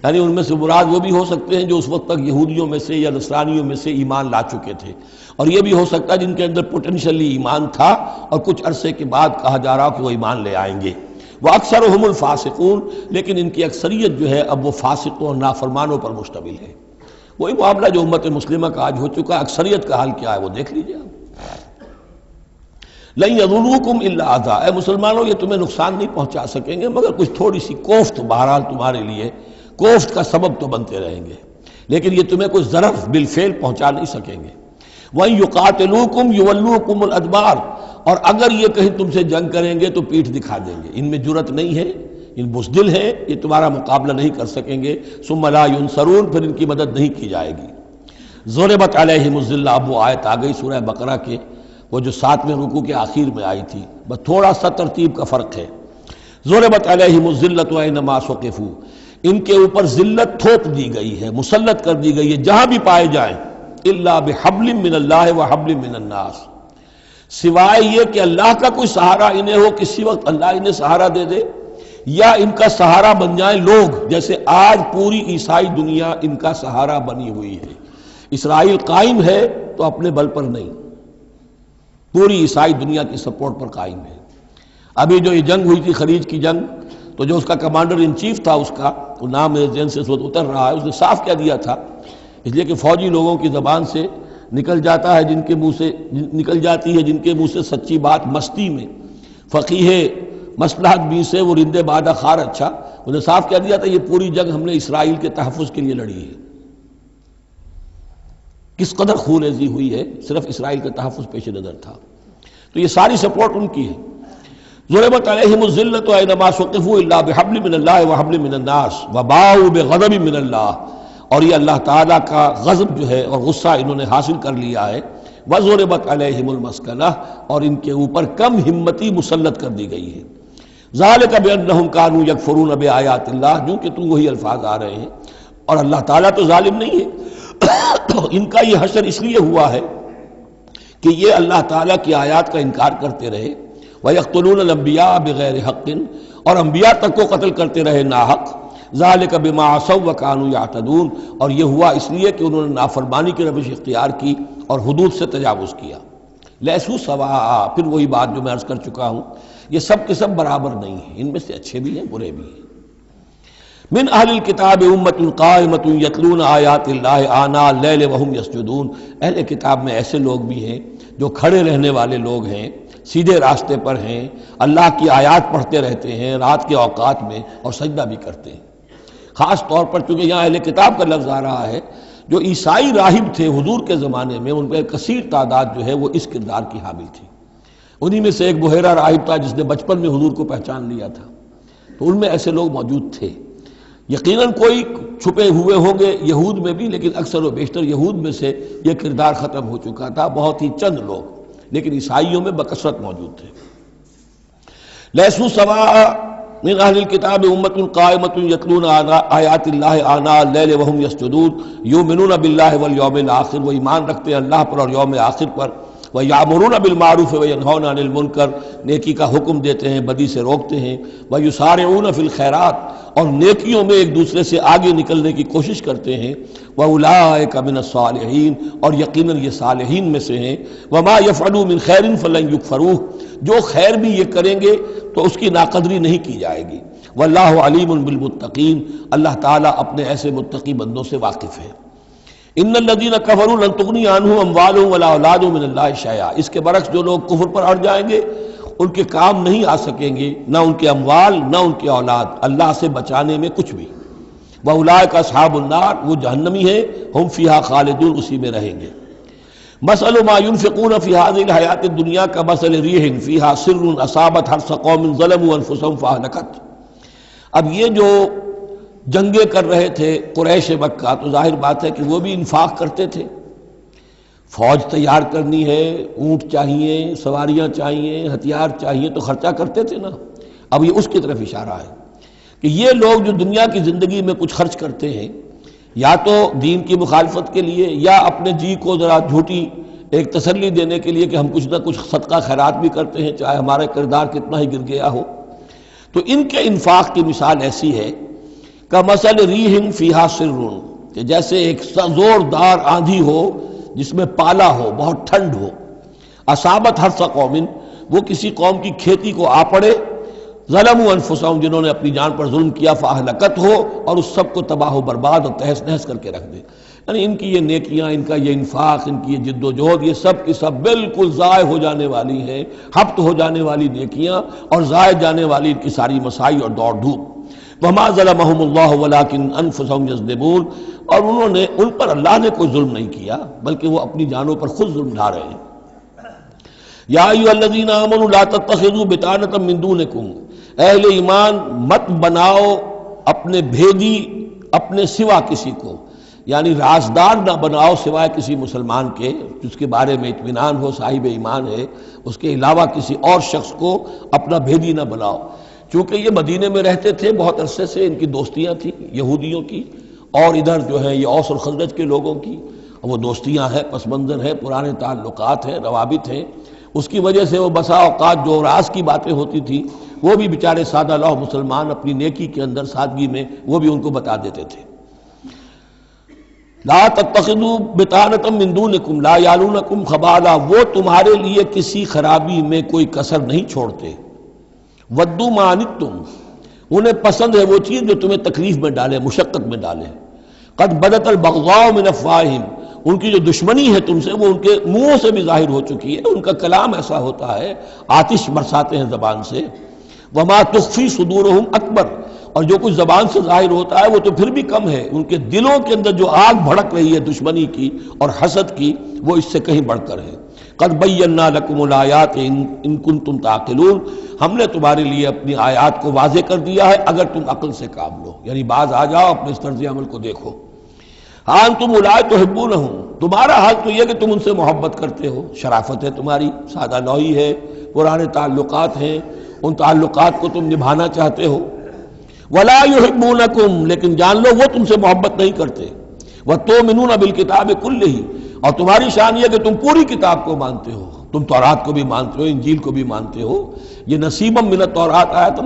یعنی ان میں سے مراد وہ بھی ہو سکتے ہیں جو اس وقت تک یہودیوں میں سے یا نصرانیوں میں سے ایمان لا چکے تھے، اور یہ بھی ہو سکتا ہے جن کے اندر پوٹینشلی ایمان تھا اور کچھ عرصے کے بعد کہا جا رہا کہ وہ ایمان لے آئیں گے۔ وَأَكْثَرُهُمُ الْفَاسِقُونَ، لیکن ان کی اکثریت جو ہے اب وہ فاسقوں اور نافرمانوں پر مشتمل ہے۔ وہی معاملہ جو امت مسلمہ کا آج ہو چکا، اکثریت کا حال کیا ہے وہ دیکھ لیجیے آپ۔ لَن يَضُرُّوكُمْ إِلَّا أَذًى، اے مسلمانوں یہ تمہیں نقصان نہیں پہنچا سکیں گے مگر کچھ تھوڑی سی کوفت، بہرحال تمہارے لیے کوفت کا سبب تو بنتے رہیں گے، لیکن یہ تمہیں کوئی ضرر بالفعل پہنچا نہیں سکیں گے۔ وَإِن يُقَاتِلُوكُمْ يُوَلُّوكُمُ الْأَدْبَارَ، اور اگر یہ کہیں تم سے جنگ کریں گے تو پیٹھ دکھا دیں گے، ان میں جرأت نہیں ہے، ان بزدل ہیں، یہ تمہارا مقابلہ نہیں کر سکیں گے۔ ثُمَّ لَا يُنصَرُونَ، پھر ان کی مدد نہیں کی جائے گی۔ ضُرِبَتْ عَلَيْهِمُ الذِّلَّةُ، اب وہ آیت آ گئی سورہ بقرہ کے وہ جو 7ویں رکوع کے آخر میں آئی تھی، بس تھوڑا سا ترتیب کا فرق ہے۔ ضُرِبَتْ عَلَيْهِمُ الذِّلَّةُ أَيْنَمَا ثُقِفُوا، ان کے اوپر ذلت تھوپ دی گئی ہے، مسلط کر دی گئی ہے جہاں بھی پائے جائیں، الا بحبل من اللہ وحبل من الناس، سوائے یہ کہ اللہ کا کوئی سہارا انہیں ہو، کسی وقت اللہ انہیں سہارا دے دے، یا ان کا سہارا بن جائیں لوگ، جیسے آج پوری عیسائی دنیا ان کا سہارا بنی ہوئی ہے۔ اسرائیل قائم ہے تو اپنے بل پر نہیں، پوری عیسائی دنیا کی سپورٹ پر قائم ہے۔ ابھی جو یہ جنگ ہوئی تھی خلیج کی جنگ، تو جو اس کا کمانڈر ان چیف تھا، اس کا وہ نام میرے ذہن سے اس وقت اتر رہا ہے، اس نے صاف کہہ دیا تھا، اس لیے کہ فوجی لوگوں کی زبان سے نکل جاتا ہے، جن کے منہ سے نکل جاتی ہے، جن کے منہ سے سچی بات مستی میں، فقیہ مصلحت بھی سے وہ رندے بادہ خار اچھا، انہوں نے صاف کہہ دیا تھا یہ پوری جنگ ہم نے اسرائیل کے تحفظ کے لیے لڑی ہے۔ کس قدر خون ریزی ہوئی ہے، صرف اسرائیل کا تحفظ پیش نظر تھا، تو یہ ساری سپورٹ ان کی ہے۔ ضربت علیہم الذلۃ اینما ثقفوا الا بحبل من اللہ وحبل من الناس وباؤوا بغضب من اللہ، اور یہ اللہ تعالیٰ کا غضب جو ہے اور غصہ انہوں نے حاصل کر لیا ہے۔ وضربت علیہم المسکنہ، اور ان کے اوپر کم ہمتی مسلط کر دی گئی ہے۔ ذالک بانہم کانوا یکفرون بآیات اللہ، جو کہ تو وہی الفاظ آ رہے ہیں، اور اللہ تعالیٰ تو ظالم نہیں ہے۔ ان کا یہ حشر اس لیے ہوا ہے کہ یہ اللہ تعالیٰ کی آیات کا انکار کرتے رہے، وَيَقْتُلُونَ الْأَنْبِيَاءَ بِغَيْرِ حَقٍّ، اور انبیاء تک کو قتل کرتے رہے ناحق۔ ذَلِكَ بِمَا عَصَوْا وَكَانُوا يَعْتَدُونَ، اور یہ ہوا اس لیے کہ انہوں نے نافرمانی کی روش اختیار کی اور حدود سے تجاوز کیا۔ لیسوا سواء، پھر وہی بات جو میں عرض کر چکا ہوں، یہ سب کے سب برابر نہیں ہیں، ان میں سے اچھے بھی ہیں برے بھی ہیں۔ من اہل الکتاب امۃ قائمۃ یتلون آیات اللہ آناء اللیل وہم یسجدون، اہل کتاب میں ایسے لوگ بھی ہیں جو کھڑے رہنے والے لوگ ہیں، سیدھے راستے پر ہیں، اللہ کی آیات پڑھتے رہتے ہیں رات کے اوقات میں اور سجدہ بھی کرتے ہیں۔ خاص طور پر چونکہ یہاں اہل کتاب کا لفظ آ رہا ہے، جو عیسائی راہب تھے حضور کے زمانے میں، ان پہ کثیر تعداد جو ہے وہ اس کردار کی حامل تھی۔ انہی میں سے ایک بحیرہ راہب تھا جس نے بچپن میں حضور کو پہچان لیا تھا، تو ان میں ایسے لوگ موجود تھے۔ یقیناً کوئی چھپے ہوئے ہوں گے یہود میں بھی، لیکن اکثر و بیشتر یہود میں سے یہ کردار ختم ہو چکا تھا، بہت ہی چند لوگ، لیکن عیسائیوں میں بکثرت موجود تھے۔ لیسوا سواء من اہل الکتاب امۃ قائمۃ یتلون آیات اللہ آناء اللیل وہم یسجدون یؤمنون باللہ والیوم الآخر، وہ ایمان رکھتے ہیں اللہ پر اور یوم آخر پر، وَيَأْمُرُونَ بِالْمَعْرُوفِ وَيَنْهَوْنَ عَنِ الْمُنْكَرِ، نیکی کا حکم دیتے ہیں بدی سے روکتے ہیں، وَيُسَارِعُونَ فِي الْخَيْرَاتِ، اور نیکیوں میں ایک دوسرے سے آگے نکلنے کی کوشش کرتے ہیں، وَأُولَٰئِكَ مِنَ الصَّالِحِينَ، اور یقیناً یہ صالحین میں سے ہیں، وَمَا يَفْعَلُوا مِنْ خَيْرٍ فَلَنْ يُكْفَرُوهُ، جو خیر بھی یہ کریں گے تو اس کی ناقدری نہیں کی جائے گی۔ وَاللَّهُ عَلِيمٌ بِالْمُتَّقِينَ، اللہ تعالیٰ اپنے ایسے متقی بندوں سے واقف ہے۔ ان الذین کفروا لن تغنی عنہم اموالہم ولا اولادہم من اللہ شیئا، اس کے برعکس جو لوگ کفر پر اڑ جائیں گے ان کے کام نہیں آ سکیں گے، نہ ان کے اموال نہ ان کی اولاد، اللہ سے بچانے میں کچھ بھی۔ وَأُولَٰئِكَ أَصْحَابُ النَّارِ، وہ جہنمی ہیں، ہم فیہا خالدون، اسی میں رہیں گے۔ مثل ما ينفقون في هذه الحیات الدنیا كمثل ريح فيها سر اصابت حرث قوم ظلموا انفسهم فاهلكت۔ اب یہ جو جنگیں کر رہے تھے قریش مکہ، تو ظاہر بات ہے کہ وہ بھی انفاق کرتے تھے، فوج تیار کرنی ہے، اونٹ چاہیے، سواریاں چاہیے، ہتھیار چاہیے، تو خرچہ کرتے تھے نا۔ اب یہ اس کی طرف اشارہ ہے کہ یہ لوگ جو دنیا کی زندگی میں کچھ خرچ کرتے ہیں، یا تو دین کی مخالفت کے لیے، یا اپنے جی کو ذرا جھوٹی ایک تسلی دینے کے لیے کہ ہم کچھ نہ کچھ صدقہ خیرات بھی کرتے ہیں، چاہے ہمارا کردار کتنا ہی گر گیا ہو، تو ان کے انفاق کی مثال ایسی ہے کمثل ریح فیہا سر، کہ جیسے ایک زوردار آندھی ہو جس میں پالا ہو، بہت ٹھنڈ ہو، اصابت حرث قوم، وہ کسی قوم کی کھیتی کو آ پڑے، ظلموا انفسهم، جنہوں نے اپنی جان پر ظلم کیا، فاہلکت ہو، اور اس سب کو تباہ و برباد اور تہس نہس کر کے رکھ دے۔ یعنی ان کی یہ نیکیاں، ان کا یہ انفاق، ان کی یہ جد و جہد، یہ سب کی سب بالکل ضائع ہو جانے والی ہیں، ہبط ہو جانے والی نیکیاں، اور ضائع جانے والی ان کی ساری مساعی اور دوڑ دھوپ۔ وما ظلمهم اللہ ولکن انفسهم یظلمون، اور انہوں نے، ان پر اللہ نے کوئی ظلم نہیں کیا، بلکہ وہ اپنی جانوں پر خود ظلم ڈھا رہے ہیں۔ یا ایھا الذین آمنوا لا تتخذوا بطانۃ من دونکم، اہل ایمان مت بناؤ اپنے بھیدی اپنے سوا کسی کو، یعنی رازدار نہ بناؤ سوائے کسی مسلمان کے جس کے بارے میں اطمینان ہو، صاحب ایمان ہے، اس کے علاوہ کسی اور شخص کو اپنا بھیدی نہ بناؤ۔ چونکہ یہ مدینے میں رہتے تھے بہت عرصے سے، ان کی دوستیاں تھیں یہودیوں کی، اور ادھر جو ہے یہ اوس اور خزرج کے لوگوں کی، وہ دوستیاں ہیں، پس منظر ہے، پرانے تعلقات ہیں، روابط ہیں، اس کی وجہ سے وہ بسا اوقات جو راز کی باتیں ہوتی تھی وہ بھی بیچارے سادہ لوح مسلمان اپنی نیکی کے اندر، سادگی میں، وہ بھی ان کو بتا دیتے تھے۔ لا تتخذوا بطانۃ من دونکم لا یالونکم خبالا، وہ تمہارے لیے کسی خرابی میں کوئی کسر نہیں چھوڑتے۔ ودوا ما عنتم، انہیں پسند ہے وہ چیز جو تمہیں تکلیف میں ڈالے، مشقت میں ڈالے۔ قد بدت البغضاء من افواہہم، ان کی جو دشمنی ہے تم سے وہ ان کے منہوں سے بھی ظاہر ہو چکی ہے، ان کا کلام ایسا ہوتا ہے، آتش برساتے ہیں زبان سے۔ وما تخفی صدورہم اکبر، اور جو کچھ زبان سے ظاہر ہوتا ہے وہ تو پھر بھی کم ہے، ان کے دلوں کے اندر جو آگ بھڑک رہی ہے دشمنی کی اور حسد کی، وہ اس سے کہیں بڑھ کر ہے۔ قد بینا لکم الآیات ان کنتم تعقلون، ہم نے تمہارے لیے اپنی آیات کو واضح کر دیا ہے اگر تم عقل سے کام لو، یعنی باز آ جاؤ، اپنے اس طرز عمل کو دیکھو۔ ہاں تم اولئک تحبونہم، تمہارا حال تو یہ کہ تم ان سے محبت کرتے ہو، شرافت ہے تمہاری، سادہ نوئی ہے، پرانے تعلقات ہیں، ان تعلقات کو تم نبھانا چاہتے ہو۔ ولا یحبونکم، لیکن جان لو وہ تم سے محبت نہیں کرتے۔ وتؤمنون بالکتاب کلہ، اور تمہاری شان یہ کہ تم پوری کتاب کو مانتے ہو، تم تورات کو بھی مانتے ہو، انجیل کو بھی مانتے ہو۔ یہ نصیبا من التورات آیا تو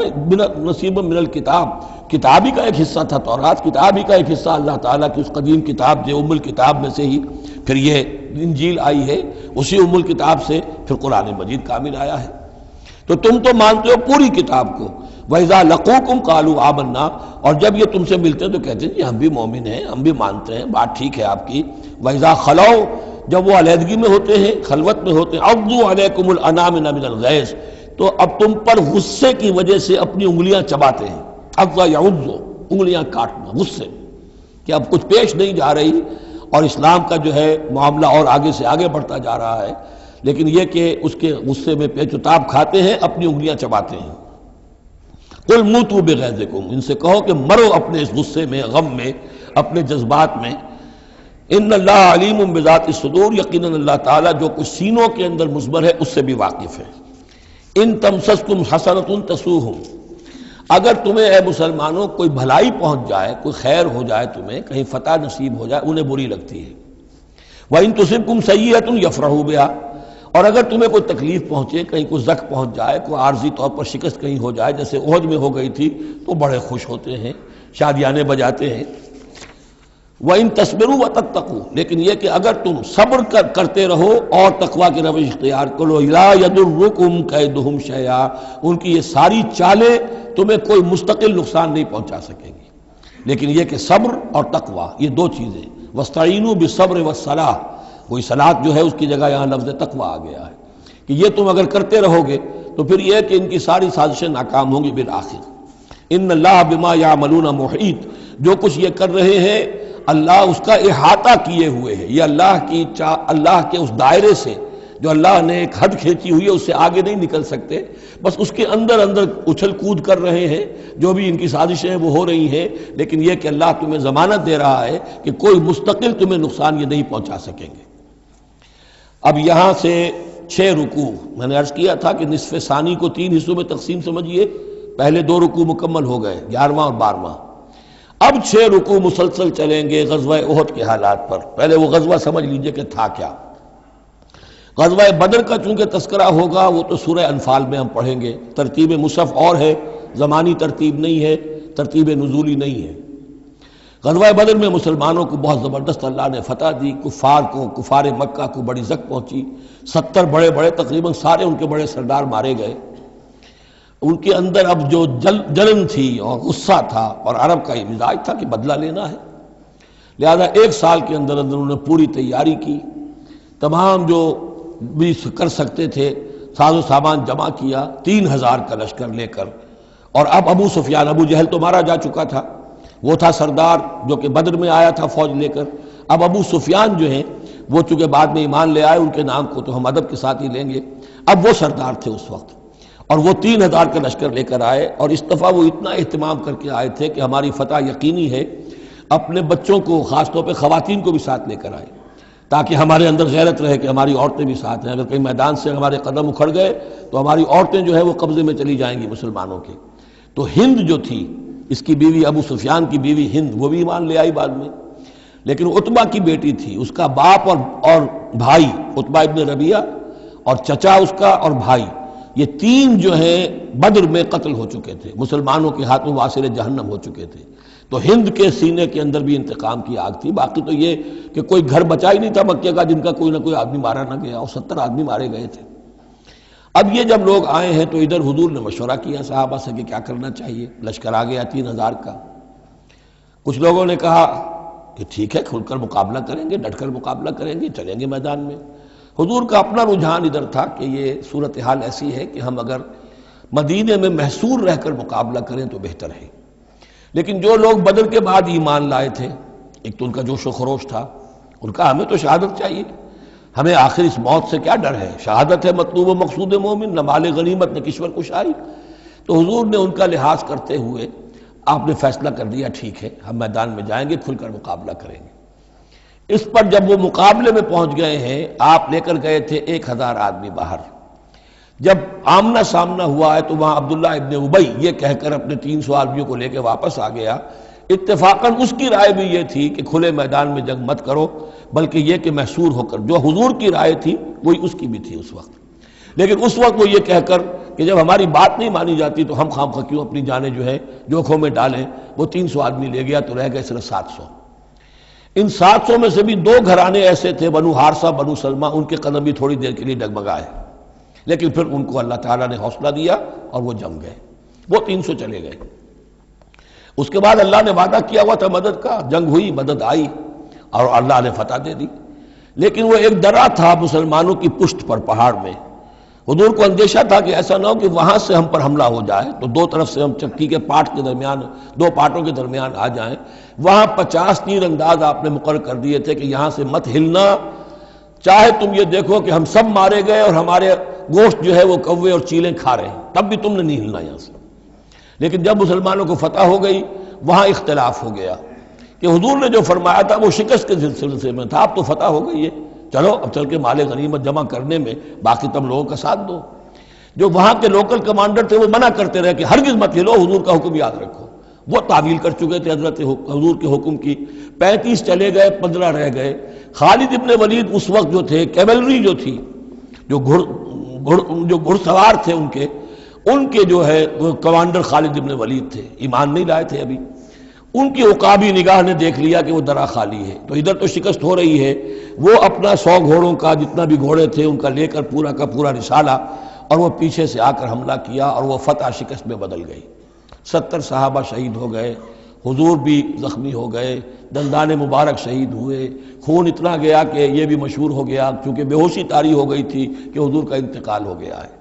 نصیبا من الکتاب، کتاب ہی کا ایک حصہ تھا تورات، کتاب ہی کا ایک حصہ اللہ تعالیٰ کی اس قدیم کتاب جو ام الکتاب میں سے ہی پھر یہ انجیل آئی ہے، اسی ام الکتاب سے پھر قرآن مجید کامل آیا ہے۔ تو تم تو مانتے ہو پوری کتاب کو۔ وَإِذَا لَقُوكُمْ قَالُوا آمَنَّا، اور جب یہ تم سے ملتے ہیں تو کہتے ہیں ہم بھی مومن ہیں، ہم بھی مانتے ہیں، بات ٹھیک ہے آپ کی۔ وَإِذَا خَلَوْا، جب وہ علیحدگی میں ہوتے ہیں، خلوت میں ہوتے ہیں، عَضُّوا عَلَيْكُمُ الْأَنَامِلَ مِنَ الْغَيْظِ، تو اب تم پر غصے کی وجہ سے اپنی انگلیاں چباتے ہیں۔ عَضَّ يَعُضُّ، انگلیاں کاٹنا، غصے کہ اب کچھ پیش نہیں جا رہی، اور اسلام کا جو ہے معاملہ اور آگے سے آگے بڑھتا جا رہا ہے، لیکن یہ کہ اس کے غصے میں پیچ و تاب کھاتے ہیں، اپنی انگلیاں چباتے ہیں۔ قل موتوا بغیظکم، ان سے کہو کہ مرو اپنے اس غصے میں، غم میں، اپنے جذبات میں۔ ان اللہ علیم بذات الصدور، یقیناً اللہ تعالیٰ جو کچھ سینوں کے اندر مضمر ہے اس سے بھی واقف ہے۔ ان تمسسکم حسنۃ تسؤہم، اگر تمہیں اے مسلمانوں کوئی بھلائی پہنچ جائے، کوئی خیر ہو جائے، تمہیں کہیں فتح نصیب ہو جائے، انہیں بری لگتی ہے۔ وَإِن تُصِبْكُمْ سَیِّئَةٌ یفرحوا بہا، اور اگر تمہیں کوئی تکلیف پہنچے، کہیں کوئی زخم پہنچ جائے، کوئی عارضی طور پر شکست کہیں ہو جائے، جیسے احد میں ہو گئی تھی، تو بڑے خوش ہوتے ہیں، شادیانے بجاتے ہیں۔ وَإِن تَصْبِرُوا وَتَتَّقُوا، لیکن یہ کہ اگر تم صبر کرتے رہو اور تقویٰ کی روش اختیار کرو، لَا يَضُرُّكُمْ كَيْدُهُمْ شَيْئًا، ان کی یہ ساری چالیں تمہیں کوئی مستقل نقصان نہیں پہنچا سکے گی۔ لیکن یہ کہ صبر اور تقویٰ، یہ دو چیزیں، وَاسْتَعِینُوا بِالصَّبْرِ وَالصَّلَاةِ، وہی صلاۃ جو ہے اس کی جگہ یہاں لفظ تقویٰ آ گیا ہے کہ یہ تم اگر کرتے رہو گے تو پھر یہ کہ ان کی ساری سازشیں ناکام ہوں گی بالآخر۔ ان اللہ بما یعملون محیط، جو کچھ یہ کر رہے ہیں اللہ اس کا احاطہ کیے ہوئے ہے، یہ اللہ کے اس دائرے سے جو اللہ نے ایک حد کھینچی ہوئی ہے اس سے آگے نہیں نکل سکتے، بس اس کے اندر اندر اچھل کود کر رہے ہیں، جو بھی ان کی سازشیں ہیں وہ ہو رہی ہیں، لیکن یہ کہ اللہ تمہیں ضمانت دے رہا ہے کہ کوئی مستقل تمہیں نقصان یہ نہیں پہنچا سکیں گے۔ اب یہاں سے 6 رکوع میں نے عرض کیا تھا کہ نصف ثانی کو 3 حصوں میں تقسیم سمجھیے، پہلے 2 رکوع مکمل ہو گئے، 11واں اور 12واں۔ اب 6 رکوع مسلسل چلیں گے غزوہ احد کے حالات پر۔ پہلے وہ غزوہ سمجھ لیجئے کہ تھا کیا۔ غزوہ بدر کا چونکہ تذکرہ ہوگا وہ تو سورہ انفال میں ہم پڑھیں گے، ترتیب مصحف اور ہے، زمانی ترتیب نہیں ہے، ترتیب نزولی نہیں ہے۔ غزوہ بدر میں مسلمانوں کو بہت زبردست اللہ نے فتح دی، کفار مکہ کو بڑی زک پہنچی، 70 بڑے بڑے تقریباً سارے ان کے بڑے سردار مارے گئے۔ ان کے اندر اب جو جلن تھی اور غصہ تھا، اور عرب کا یہ مزاج تھا کہ بدلہ لینا ہے، لہذا 1 سال کے اندر انہوں نے پوری تیاری کی، تمام جو بھی کر سکتے تھے ساز و سامان جمع کیا، 3000 کا لشکر لے کر۔ اور اب ابو سفیان، ابو جہل تو مارا جا چکا تھا، وہ تھا سردار جو کہ بدر میں آیا تھا فوج لے کر۔ اب ابو سفیان جو ہیں وہ چونکہ بعد میں ایمان لے آئے، ان کے نام کو تو ہم ادب کے ساتھ ہی لیں گے، اب وہ سردار تھے اس وقت، اور وہ 3000 کا لشکر لے کر آئے، اور اس دفعہ وہ اتنا اہتمام کر کے آئے تھے کہ ہماری فتح یقینی ہے، اپنے بچوں کو خاص طور پہ خواتین کو بھی ساتھ لے کر آئے تاکہ ہمارے اندر غیرت رہے کہ ہماری عورتیں بھی ساتھ ہیں، اگر کہیں میدان سے ہمارے قدم اکھڑ گئے تو ہماری عورتیں جو ہے وہ قبضے میں چلی جائیں گی مسلمانوں کے۔ تو ہند جو تھی، اس کی بیوی ابو سفیان کی بیوی ہند، وہ بھی ایمان لے آئی بعد میں، لیکن عتبہ کی بیٹی تھی، اس کا باپ اور بھائی عتبہ ابن ربیعہ، اور چچا اس کا اور بھائی، یہ 3 جو ہیں بدر میں قتل ہو چکے تھے، مسلمانوں کے ہاتھوں واصل جہنم ہو چکے تھے۔ تو ہند کے سینے کے اندر بھی انتقام کی آگ تھی۔ باقی تو یہ کہ کوئی گھر بچا ہی نہیں تھا مکے کا جن کا کوئی نہ کوئی آدمی مارا نہ گیا، اور 70 آدمی مارے گئے تھے۔ اب یہ جب لوگ آئے ہیں تو ادھر حضور نے مشورہ کیا صحابہ سے کہ کیا کرنا چاہیے، لشکر آ گیا 3000 کا۔ کچھ لوگوں نے کہا کہ ٹھیک ہے، کھل کر مقابلہ کریں گے، ڈٹ کر مقابلہ کریں گے، چلیں گے میدان میں۔ حضور کا اپنا رجحان ادھر تھا کہ یہ صورتحال ایسی ہے کہ ہم اگر مدینے میں محصور رہ کر مقابلہ کریں تو بہتر ہے۔ لیکن جو لوگ بدر کے بعد ایمان لائے تھے، ایک تو ان کا جوش و خروش تھا، ان کا ہمیں تو شہادت چاہیے، ہمیں آخر اس موت سے کیا ڈر ہے، شہادت ہے مطلوب و مقصود مومن، نہ مال غنیمت نہ کشور کشائی۔ تو حضور نے ان کا لحاظ کرتے ہوئے آپ نے فیصلہ کر دیا ٹھیک ہے ہم میدان میں جائیں گے، کھل کر مقابلہ کریں گے۔ اس پر جب وہ مقابلے میں پہنچ گئے ہیں، آپ لے کر گئے تھے 1000 آدمی باہر۔ جب آمنا سامنا ہوا ہے تو وہاں عبداللہ ابن ابی یہ کہہ کر اپنے 300 آدمیوں کو لے کے واپس آ گیا۔ اتفاقاً اس کی رائے بھی یہ تھی کہ کھلے میدان میں جنگ مت کرو، بلکہ یہ کہ محصور ہو کر، جو حضور کی رائے تھی وہی اس کی بھی تھی اس وقت۔ لیکن اس وقت وہ یہ کہہ کر کہ جب ہماری بات نہیں مانی جاتی تو ہم خام خواہ کیوں اپنی جانیں جو ہے جوکھوں میں ڈالیں، وہ 300 آدمی لے گیا تو رہ گئے صرف 700۔ ان 700 میں سے بھی 2 گھرانے ایسے تھے، بنو حارثہ بنو سلمہ، ان کے قدم بھی تھوڑی دیر کے لیے ڈگمگائے، لیکن پھر ان کو اللہ تعالیٰ نے حوصلہ دیا اور وہ جم گئے، وہ 300 چلے گئے۔ اس کے بعد اللہ نے وعدہ کیا ہوا تھا مدد کا، جنگ ہوئی، مدد آئی اور اللہ نے فتح دے دی۔ لیکن وہ ایک درہ تھا مسلمانوں کی پشت پر پہاڑ میں۔ حضور کو اندیشہ تھا کہ ایسا نہ ہو کہ وہاں سے ہم پر حملہ ہو جائے، تو 2 طرف سے ہم چکی کے پاٹ کے درمیان، 2 پاٹوں کے درمیان آ جائیں۔ وہاں 50 تیر انداز آپ نے مقرر کر دیے تھے کہ یہاں سے مت ہلنا، چاہے تم یہ دیکھو کہ ہم سب مارے گئے اور ہمارے گوشت جو ہے وہ کوے اور چیلیں کھا رہے ہیں، تب بھی تم نے نہیں ہلنا یہاں سے۔ لیکن جب مسلمانوں کو فتح ہو گئی وہاں اختلاف ہو گیا کہ حضور نے جو فرمایا تھا وہ شکست کے سلسلے میں تھا، اب تو فتح ہو گئی ہے، چلو اب چل کے مال غنیمت جمع کرنے میں باقی تم لوگوں کا ساتھ دو۔ جو وہاں کے لوکل کمانڈر تھے وہ منع کرتے رہے کہ ہرگز مت ہلو، حضور کا حکم یاد رکھو۔ وہ تعویل کر چکے تھے حضرت حضور کے حکم کی۔ 35 چلے گئے، 15 رہ گئے۔ خالد ابن ولید اس وقت جو تھے، کیولری جو تھی، جو گھڑ سوار تھے ان کے جو ہے وہ کمانڈر خالد ابن ولید تھے، ایمان نہیں لائے تھے ابھی۔ ان کی عقابی نگاہ نے دیکھ لیا کہ وہ درہ خالی ہے، تو ادھر تو شکست ہو رہی ہے، وہ اپنا 100 گھوڑوں کا جتنا بھی گھوڑے تھے ان کا لے کر پورا کا پورا رسالہ، اور وہ پیچھے سے آ کر حملہ کیا اور وہ فتح شکست میں بدل گئی۔ 70 صحابہ شہید ہو گئے، حضور بھی زخمی ہو گئے، دندان مبارک شہید ہوئے، خون اتنا گیا کہ یہ بھی مشہور ہو گیا، چونکہ بے ہوشی طاری ہو گئی تھی کہ حضور کا انتقال ہو گیا ہے۔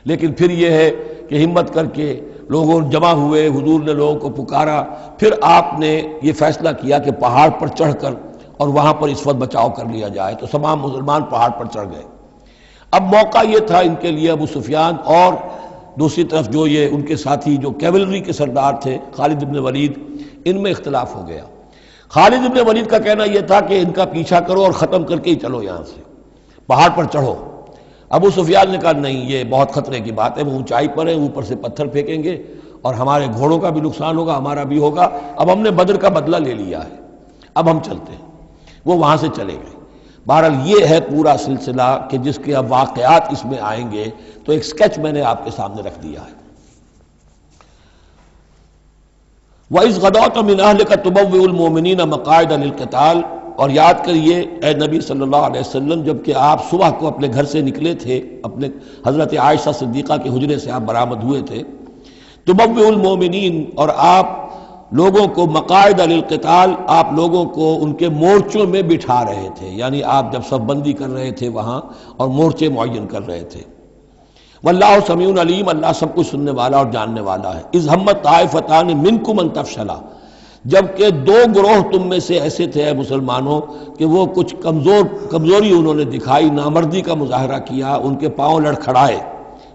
لیکن پھر یہ ہے کہ ہمت کر کے لوگوں جمع ہوئے، حضور نے لوگوں کو پکارا، پھر آپ نے یہ فیصلہ کیا کہ پہاڑ پر چڑھ کر اور وہاں پر اس وقت بچاؤ کر لیا جائے، تو تمام مسلمان پہاڑ پر چڑھ گئے۔ اب موقع یہ تھا ان کے لیے، ابو سفیان اور دوسری طرف جو یہ ان کے ساتھی جو کیولری کے سردار تھے خالد بن ولید، ان میں اختلاف ہو گیا۔ خالد بن ولید کا کہنا یہ تھا کہ ان کا پیچھا کرو اور ختم کر کے ہی چلو، یہاں سے پہاڑ پر چڑھو۔ ابو سفیان نے کہا نہیں، یہ بہت خطرے کی بات ہے، وہ اونچائی پر ہے، اوپر سے پتھر پھینکیں گے اور ہمارے گھوڑوں کا بھی نقصان ہوگا، ہمارا بھی ہوگا، اب ہم نے بدر کا بدلہ لے لیا ہے، اب ہم چلتے ہیں۔ وہ وہاں سے چلے گئے۔ بہرحال یہ ہے پورا سلسلہ کہ جس کے اب واقعات اس میں آئیں گے، تو ایک سکیچ میں نے آپ کے سامنے رکھ دیا ہے۔ وَإِذْ غَدَوْتَ مِنْ أَهْلِكَ تُبَوِّئُ الْمُؤْمِنِينَ مَقَاعِدَ لِلْقِتَالِ، اور یاد کریے اے نبی صلی اللہ علیہ وسلم، جب کہ آپ صبح کو اپنے گھر سے نکلے تھے، اپنے حضرت عائشہ صدیقہ کے حجرے سے آپ برآمد ہوئے تھے، تُبَوِّئُ الْمُؤْمِنِينَ، اور آپ لوگوں کو مقاعد للقتال، آپ لوگوں کو ان کے مورچوں میں بٹھا رہے تھے، یعنی آپ جب صف بندی کر رہے تھے وہاں اور مورچے معین کر رہے تھے۔ واللہ سمیع علیم، اللہ سب کچھ سننے والا اور جاننے والا ہے۔ اذ ہمت طائفتان منکم ان تفشلا، جبکہ دو گروہ تم میں سے ایسے تھے اے مسلمانوں کہ وہ کچھ کمزوری انہوں نے دکھائی، نامردی کا مظاہرہ کیا، ان کے پاؤں لڑکھڑائے۔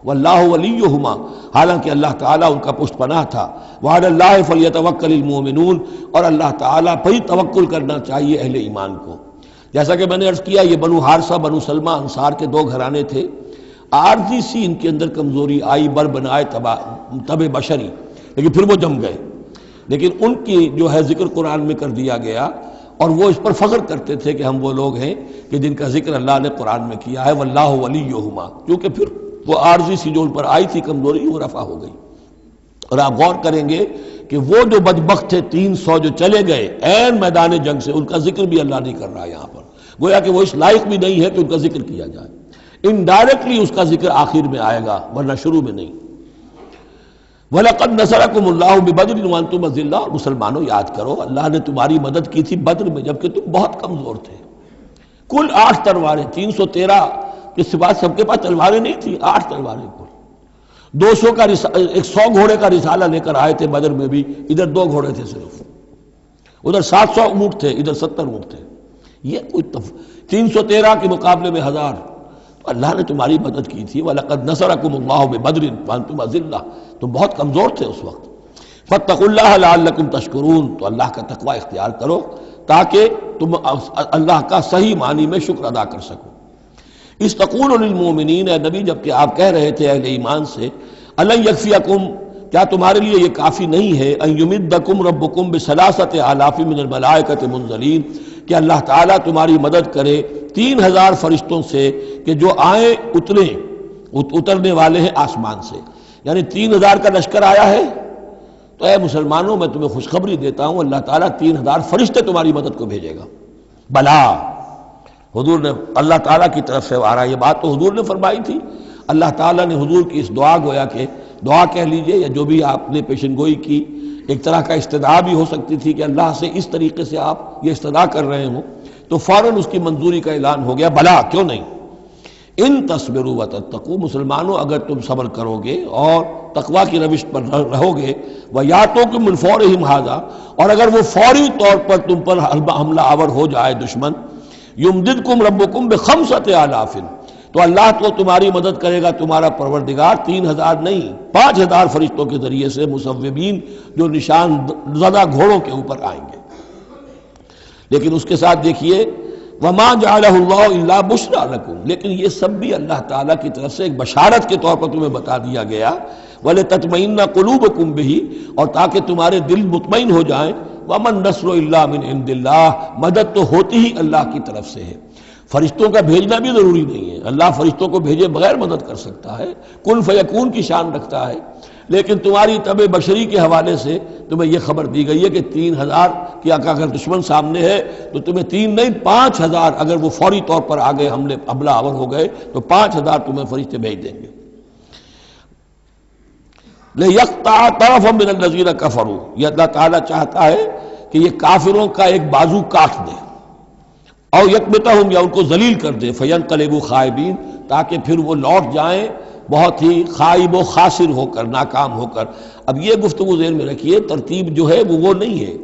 واللہ ولیہما، حالانکہ اللہ تعالیٰ ان کا پشت پناہ تھا۔ وعلی اللہ فلیتوکل المؤمنون، اور اللہ تعالیٰ پر ہی توکل کرنا چاہیے اہل ایمان کو۔ جیسا کہ میں نے عرض کیا، یہ بنو حارثہ بنو سلمہ انصار کے دو گھرانے تھے، عارضی سی ان کے اندر کمزوری آئی، بر بنائے تب بشری، لیکن پھر وہ جم گئے۔ لیکن ان کی جو ہے ذکر قرآن میں کر دیا گیا، اور وہ اس پر فخر کرتے تھے کہ ہم وہ لوگ ہیں کہ جن کا ذکر اللہ نے قرآن میں کیا ہے، واللہ ولیہما، کیونکہ پھر وہ عارضی سی جو ان پر آئی تھی کمزوری، وہ رفع ہو گئی۔ اور آپ غور کریں گے کہ وہ جو بدبخت تھے 300 جو چلے گئے عین میدان جنگ سے، ان کا ذکر بھی اللہ نہیں کر رہا یہاں پر، گویا کہ وہ اس لائق بھی نہیں ہے کہ ان کا ذکر کیا جائے۔ انڈائریکٹلی اس کا ذکر آخر میں آئے گا، ورنہ شروع میں نہیں۔ وَلَقَدْ نَصَرَكُمُ اللَّهُ بِبَدْرٍ وَأَنْتُمْ أَذِلَّةٌ، مسلمانوں یاد کرو اللہ نے تمہاری مدد کی تھی بدر میں جبکہ تم بہت کمزور تھے۔ کل 8 تلواریں، 313 کے سوا سب کے پاس تلواریں نہیں تھیں، 8 تلواریں کل۔ 200 کا 100 گھوڑے کا رسالہ لے کر آئے تھے بدر میں بھی، ادھر 2 گھوڑے تھے صرف، ادھر 700 اونٹ تھے، ادھر 70 اونٹ تھے۔ یہ کوئی 313 کے مقابلے میں 1000، اللہ نے تمہاری مدد کی تھی۔ وَلَقَدْ نَصَرَكُمُ اللَّهُ بِبَدْرٍ وَأَنْتُمْ أَذِلَّةٌ، تم بہت کمزور تھے اس وقت۔ فَاتَّقُوا اللَّهَ لَعَلَّكُمْ تَشْكُرُونَ، تو اللہ کا تقوی اختیار کرو تاکہ تم اللہ کا صحیح معنی میں شکر ادا کر سکو۔ اِذْ تَقُولُ لِلْمُؤْمِنِينَ، اے نبی جبکہ آپ کہہ رہے تھے اہل ایمان سے، أَلَنْ يَكْفِيَكُمْ، کیا تمہارے لیے یہ کافی نہیں ہے، أَنْ يُمِدَّكُمْ رَبُّكُمْ بِثَلَاثَةِ آلَافٍ مِنَ الْمَلَائِكَةِ مُنزَلِينَ، کہ اللہ تعالیٰ تمہاری مدد کرے 3000 فرشتوں سے کہ جو آئیں اترنے والے ہیں آسمان سے، یعنی 3000 کا لشکر آیا ہے۔ تو اے مسلمانوں میں تمہیں خوشخبری دیتا ہوں، اللہ تعالیٰ 3000 فرشتے تمہاری مدد کو بھیجے گا۔ بلا، حضور نے اللہ تعالیٰ کی طرف سے آ رہا، یہ بات تو حضور نے فرمائی تھی، اللہ تعالیٰ نے حضور کی اس دعا، گویا کہ دعا کہہ لیجئے یا جو بھی آپ نے پیشن گوئی کی، ایک طرح کا استدعا بھی ہو سکتی تھی کہ اللہ سے اس طریقے سے آپ یہ استدعا کر رہے ہوں، تو فوراً اس کی منظوری کا اعلان ہو گیا، بلا کیوں نہیں۔ ان تصبروا وتتقوا، مسلمانوں اگر تم صبر کرو گے اور تقوی کی روش پر رہو گے، وَيَأْتُوكُم مِّن فَوْرِهِمْ هَٰذَا، اور اگر وہ فوری طور پر تم پر حملہ آور ہو جائے دشمن، يُمْدِدْكُمْ رَبُّكُمْ بِخَمْسَةِ آلَافٍ، تو اللہ تو تمہاری مدد کرے گا تمہارا پروردگار 3000 نہیں 5000 فرشتوں کے ذریعے سے، مصوبین جو نشان زدہ گھوڑوں کے اوپر آئیں گے۔ لیکن اس کے ساتھ دیکھیے وَمَا جَعَلَهُ اللَّهُ إِلَّا بُشْرَىٰ لَكُمْ، لیکن یہ سب بھی اللہ تعالیٰ کی طرف سے ایک بشارت کے طور پر تمہیں بتا دیا گیا، وَلِتَطْمَئِنَّ قُلُوبُكُمْ بِهِ، اور تاکہ تمہارے دل مطمئن ہو جائیں، وَمَا النَّصْرُ إِلَّا مِنْ عِنْدِ اللَّهِ، مدد تو ہوتی ہی اللہ کی طرف سے ہے، فرشتوں کا بھیجنا بھی ضروری نہیں ہے، اللہ فرشتوں کو بھیجے بغیر مدد کر سکتا ہے، کن فیکون کی شان رکھتا ہے، لیکن تمہاری طبع بشری کے حوالے سے تمہیں یہ خبر دی گئی ہے کہ 3000 کی اگر دشمن سامنے ہے تو تمہیں 3 نہیں 5000، اگر وہ فوری طور پر آگے حملہ آور ہو گئے تو 5000 تمہیں فرشتے بھیج دیں گے۔ لِيَقْطَعَ طَرَفًا مِّنَ الَّذِينَ كَفَرُوا، یہ اللہ تعالیٰ چاہتا ہے کہ یہ کافروں کا ایک بازو کاٹ دے، اور یکبتہم، یا ان کو ذلیل کر دے، فینقلبوا خائبین، تاکہ پھر وہ لوٹ جائیں بہت ہی خائب و خاسر ہو کر، ناکام ہو کر۔ اب یہ گفتگو ذہن میں رکھیے، ترتیب جو ہے وہ نہیں ہے۔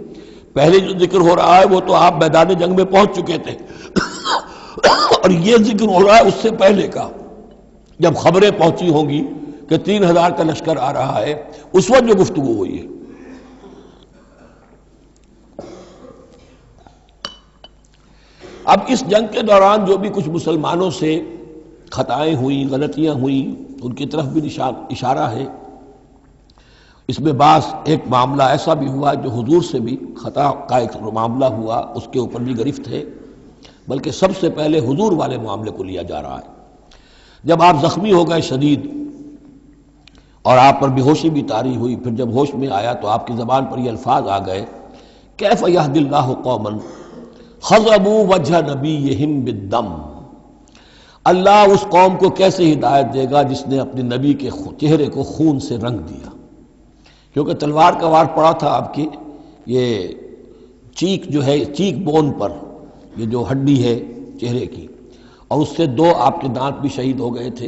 پہلے جو ذکر ہو رہا ہے وہ تو آپ میدان جنگ میں پہنچ چکے تھے اور یہ ذکر ہو رہا ہے اس سے پہلے کا، جب خبریں پہنچی ہوں گی کہ 3000 کا لشکر آ رہا ہے، اس وقت جو گفتگو ہوئی ہے۔ اب اس جنگ کے دوران جو بھی کچھ مسلمانوں سے خطائیں ہوئیں، غلطیاں ہوئیں، ان کی طرف بھی اشارہ ہے۔ اس میں بعض ایک معاملہ ایسا بھی ہوا جو حضور سے بھی خطا کا ایک معاملہ ہوا، اس کے اوپر بھی گرفت ہے، بلکہ سب سے پہلے حضور والے معاملے کو لیا جا رہا ہے۔ جب آپ زخمی ہو گئے شدید اور آپ پر بے ہوشی بھی طاری ہوئی، پھر جب ہوش میں آیا تو آپ کی زبان پر یہ الفاظ آ گئے، کیف یہدی اللہ قوما خضبوا وجہ نبیہم بالدم، اللہ اس قوم کو کیسے ہدایت دے گا جس نے اپنے نبی کے چہرے کو خون سے رنگ دیا، کیونکہ تلوار کا وار پڑا تھا آپ کی یہ چیک جو ہے، چیک بون پر، یہ جو ہڈی ہے چہرے کی، اور اس سے 2 آپ کے دانت بھی شہید ہو گئے تھے،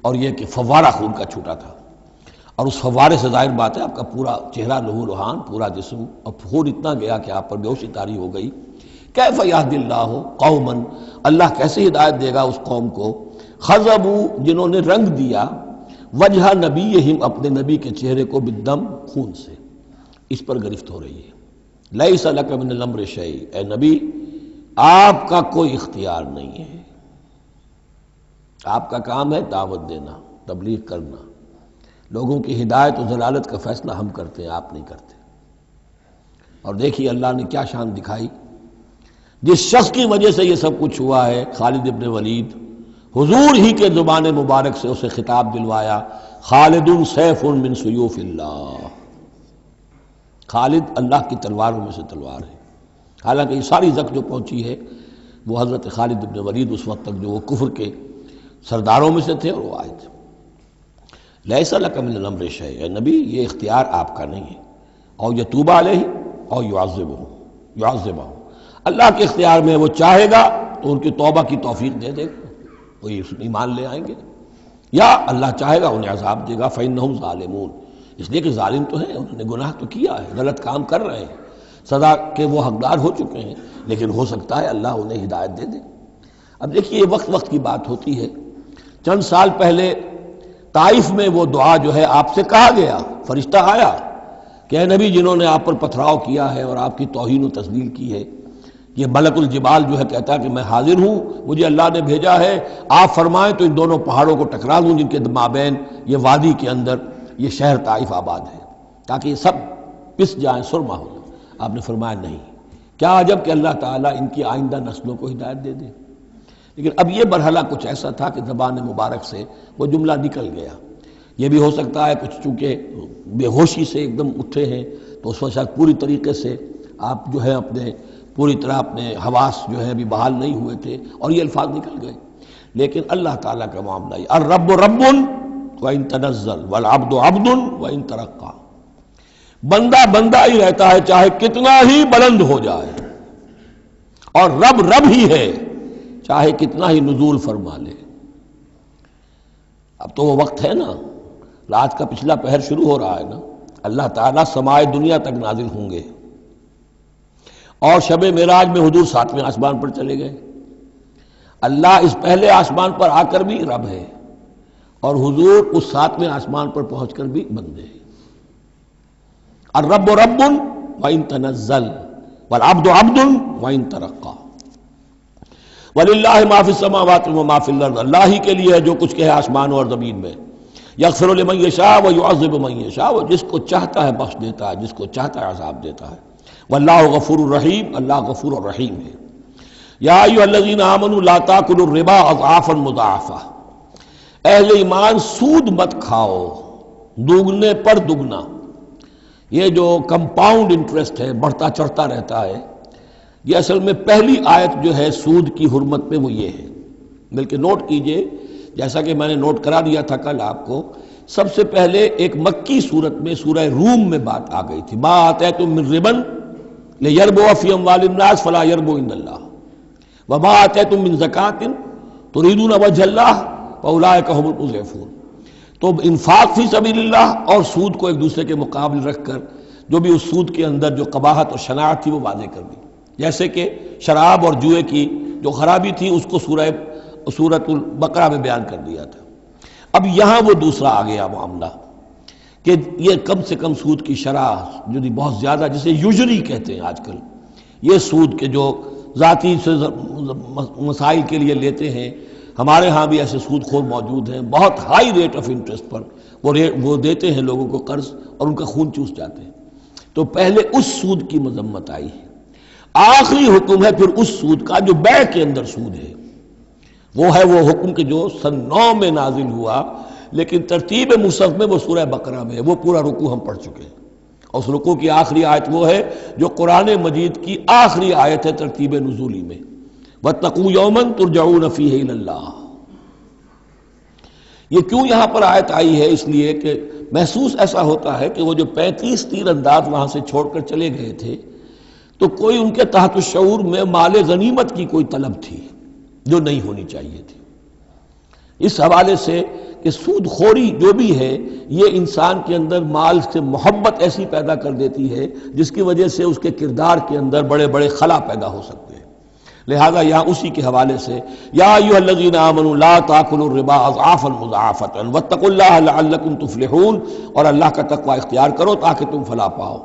اور یہ کہ فوارہ خون کا چھوٹا تھا، اور اس فوارے سے ظاہر بات ہے آپ کا پورا چہرہ لہو لہان، پورا جسم، اور خون اتنا گیا کہ آپ پر بے ہوشی طاری ہو گئی۔ کیف یہدی اللہ قوما، اللہ کیسے ہدایت دے گا اس قوم کو، خضبوا جنہوں نے رنگ دیا، وجہ نبیہم اپنے نبی کے چہرے کو، بالدم خون سے۔ اس پر گرفت ہو رہی ہے۔ لیس لک من الامر شیء، اے نبی آپ کا کوئی اختیار نہیں ہے، آپ کا کام ہے دعوت دینا، تبلیغ کرنا، لوگوں کی ہدایت و ضلالت کا فیصلہ ہم کرتے ہیں، آپ نہیں کرتے۔ اور دیکھیے اللہ نے کیا شان دکھائی، جس شخص کی وجہ سے یہ سب کچھ ہوا ہے، خالد ابن ولید، حضور ہی کے زبان مبارک سے اسے خطاب دلوایا، خالد سیف من سیوف اللہ، خالد اللہ کی تلواروں میں سے تلوار ہے۔ حالانکہ یہ ساری زخ جو پہنچی ہے وہ حضرت خالد ابن ولید اس وقت تک جو وہ کفر کے سرداروں میں سے تھے اور وہ آئے تھے۔ لیس لک من الامر شیء، اے نبی یہ اختیار آپ کا نہیں ہے، او یتوب علیہ او یعذبہ، اللہ کے اختیار میں وہ چاہے گا تو ان کی توبہ کی توفیق دے دے گا، وہ ایمان لے آئیں گے، یا اللہ چاہے گا انہیں عذاب دے گا، فإنہم ظالمون، اس لیے کہ ظالم تو ہیں، انہوں نے گناہ تو کیا ہے، غلط کام کر رہے ہیں، سزا کے وہ حقدار ہو چکے ہیں، لیکن ہو سکتا ہے اللہ انہیں ہدایت دے دے۔ اب دیکھیے یہ وقت کی بات ہوتی ہے، چند سال پہلے طائف میں وہ دعا جو ہے آپ سے کہا گیا، فرشتہ آیا کہ اے نبی جنہوں نے آپ پر پتھراؤ کیا ہے اور آپ کی توہین و تذلیل کی ہے، یہ ملک الجبال جو ہے کہتا ہے کہ میں حاضر ہوں، مجھے اللہ نے بھیجا ہے، آپ فرمائیں تو ان دونوں پہاڑوں کو ٹکرا دوں جن کے مابین یہ وادی کے اندر یہ شہر طائف آباد ہے، تاکہ یہ سب پس جائیں، سرما ہو جائیں۔ آپ نے فرمایا نہیں، کیا عجب کہ اللہ تعالیٰ ان کی آئندہ نسلوں کو ہدایت دے دے۔ لیکن اب یہ مرحلہ کچھ ایسا تھا کہ زبان مبارک سے وہ جملہ نکل گیا۔ یہ بھی ہو سکتا ہے کچھ چونکہ بے ہوشی سے ایک دم اٹھے ہیں تو اس وقت شاید پوری طریقے سے آپ جو ہے اپنے پوری طرح اپنے حواس جو ہے ابھی بحال نہیں ہوئے تھے اور یہ الفاظ نکل گئے۔ لیکن اللہ تعالیٰ کا معاملہ یہ الرب رب وَإِن تنزل والعبد عبد وَإِن ترقى، بندہ بندہ ہی رہتا ہے چاہے کتنا ہی بلند ہو جائے، اور رب رب ہی ہے چاہے کتنا ہی نزول فرما لے۔ اب تو وہ وقت ہے نا، رات کا پچھلا پہر شروع ہو رہا ہے نا، اللہ تعالیٰ سمائے دنیا تک نازل ہوں گے، اور شب معراج میں حضور 7ویں آسمان پر چلے گئے۔ اللہ اس پہلے آسمان پر آ کر بھی رب ہے، اور حضور اس 7ویں آسمان پر پہنچ کر بھی بندے ہیں۔ الرب رب وَإِن تنزل والعبد عبد وَإِن ترقى وَلِلَّهِ مَا فِي السَّمَاوَاتِ وَمَا فِي الْأَرْضِ، اللہ ہی کے لیے ہے جو کچھ کہ ہے آسمانوں اور زمین میں۔ یغفر لمن یشاء ویعذب من یشاء، وہ جس کو چاہتا ہے بخش دیتا ہے، جس کو چاہتا ہے عذاب دیتا ہے۔ واللہ غفور الرحیم، اللہ غفور الرحیم ہے۔ یا ایھا الذین آمنوا لا تاکلوا الربا اضعافا مضاعفہ، اہل ایمان سود مت کھاؤ دوگنے پر دگنا۔ یہ جو کمپاؤنڈ انٹرسٹ ہے، بڑھتا چڑھتا رہتا ہے، یہ اصل میں پہلی آیت جو ہے سود کی حرمت میں وہ یہ ہے۔ بلکہ نوٹ کیجئے، جیسا کہ میں نے نوٹ کرا دیا تھا کل آپ کو، سب سے پہلے ایک مکی صورت میں سورہ روم میں بات آ گئی تھی، ما آتیتم من ربا لیربو فی اموال الناس فلا یربو عند اللہ وما آتیتم من زکاۃ تریدون وجہ اللہ فاولئک هم المضعفون۔ تو انفاق فی سبیل اللہ اور سود کو ایک دوسرے کے مقابل رکھ کر جو بھی اس سود کے اندر جو قباحت اور شناعت تھی وہ واضح کر دی، جیسے کہ شراب اور جوئے کی جو خرابی تھی اس کو سورۃ البقرہ میں بیان کر دیا تھا۔ اب یہاں وہ دوسرا آ گیا معاملہ کہ یہ کم سے کم سود کی شرح جو بہت زیادہ، جسے یوجری کہتے ہیں آج کل، یہ سود کے جو ذاتی مسائل کے لیے لیتے ہیں، ہمارے ہاں بھی ایسے سود خور موجود ہیں، بہت ہائی ریٹ آف انٹرسٹ پر وہ دیتے ہیں لوگوں کو قرض اور ان کا خون چوس جاتے ہیں۔ تو پہلے اس سود کی مذمت آئی ہے، آخری حکم ہے پھر اس سود کا جو بیع کے اندر سود ہے، وہ ہے وہ حکم کہ جو سن 9 میں نازل ہوا، لیکن ترتیب مصحف میں وہ سورہ بقرہ میں ہے، وہ پورا رکوع ہم پڑھ چکے ہیں، اور اس رکوع کی آخری آیت وہ ہے جو قرآن مجید کی آخری آیت ہے ترتیب نزولی میں، وَاتَّقُوا يَوْمًا تُرْجَعُونَ فِيهِ إِلَى اللَّهِ۔ یہ کیوں یہاں پر آیت آئی ہے؟ اس لیے کہ محسوس ایسا ہوتا ہے کہ وہ جو 35 تیر انداز وہاں سے چھوڑ کر چلے گئے تھے تو کوئی ان کے تحت الشعور میں مال غنیمت کی کوئی طلب تھی جو نہیں ہونی چاہیے تھی۔ اس حوالے سے کہ سود خوری جو بھی ہے یہ انسان کے اندر مال سے محبت ایسی پیدا کر دیتی ہے جس کی وجہ سے اس کے کردار کے اندر بڑے بڑے خلا پیدا ہو سکتے ہیں۔ لہذا یہاں اسی کے حوالے سے یا ایھا الذین آمنوا لا تاکلوا الربا اضعافا مضاعفۃ واتقوا اللہ لعلکم تفلحون، اور اللہ کا تقوی اختیار کرو تاکہ تم فلاح پاؤ۔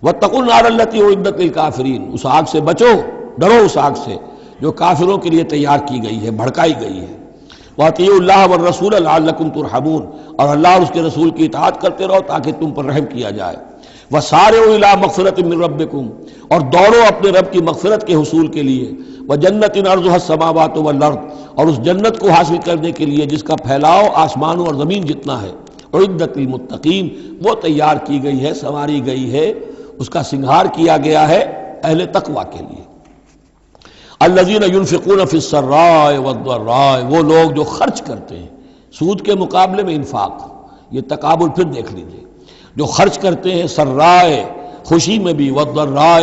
واتقوا النار التی اعدت للکافرین، اس آگ سے بچو، ڈرو اس آگ سے جو کافروں کے لیے تیار کی گئی ہے، بھڑکائی گئی ہے۔ وَأَطِیعُوا اللَّهَ وَالرَّسُولَ لَعَلَّکُمْ تُرْحَمُونَ، اور اللہ اور اس کے رسول کی اطاعت کرتے رہو تاکہ تم پر رحم کیا جائے۔ وَسَارِعُوا إِلَىٰ مَغْفِرَةٍ مِّن رَّبِّكُمْ، اور دوڑو اپنے رب کی مغفرت کے حصول کے لیے۔ وَجَنَّةٍ عَرْضُهَا السَّمَاوَاتُ وَالْأَرْضُ، اور اس جنت کو حاصل کرنے کے لیے جس کا پھیلاؤ آسمانوں اور زمین جتنا ہے۔ اعدت للمتقین، وہ تیار کی گئی ہے، سنواری گئی ہے، اس کا سنگھار کیا گیا ہے اہل تقوی کے لیے۔ الذین ينفقون فی السراء والضراء، وہ لوگ جو خرچ کرتے ہیں سود کے مقابلے میں انفاق، یہ تقابل پھر دیکھ لیجئے، جو خرچ کرتے ہیں سرائے خوشی میں بھی، والضراء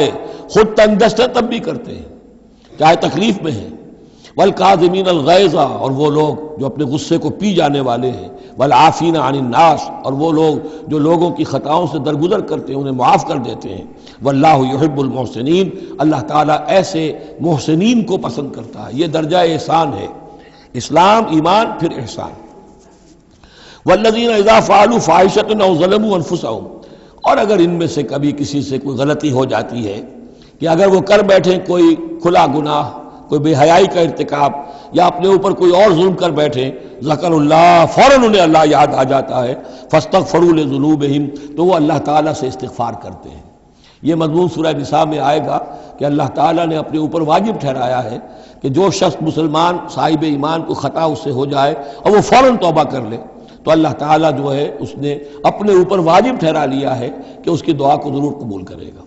خود تنگ دست ہے تب بھی کرتے ہیں چاہے تکلیف میں ہیں، والکاظمین الغیظ، اور وہ لوگ جو اپنے غصے کو پی جانے والے ہیں، والعافین عن الناس، اور وہ لوگ جو لوگوں کی خطاؤں سے درگزر کرتے ہیں انہیں معاف کر دیتے ہیں۔ واللہ یحب المحسنین، اللہ تعالیٰ ایسے محسنین کو پسند کرتا ہے، یہ درجہ احسان ہے، اسلام ایمان پھر احسان۔ والذین اذا فعلوا فاحشۃ او ظلموا انفسهم، اور اگر ان میں سے کبھی کسی سے کوئی غلطی ہو جاتی ہے کہ اگر وہ کر بیٹھیں کوئی کھلا گناہ، کوئی بے حیائی کا ارتکاب، یا اپنے اوپر کوئی اور ظلم کر بیٹھیں، ذکر اللہ، فوراً انہیں اللہ یاد آ جاتا ہے، فاستغفروا لذنوبہم، تو وہ اللہ تعالیٰ سے استغفار کرتے ہیں۔ یہ مضمون سورہ نساء میں آئے گا کہ اللہ تعالیٰ نے اپنے اوپر واجب ٹھہرایا ہے کہ جو شخص مسلمان صاحب ایمان کو خطا اس سے ہو جائے اور وہ فوراً توبہ کر لے تو اللہ تعالیٰ جو ہے اس نے اپنے اوپر واجب ٹھہرا لیا ہے کہ اس کی دعا کو ضرور قبول کرے گا۔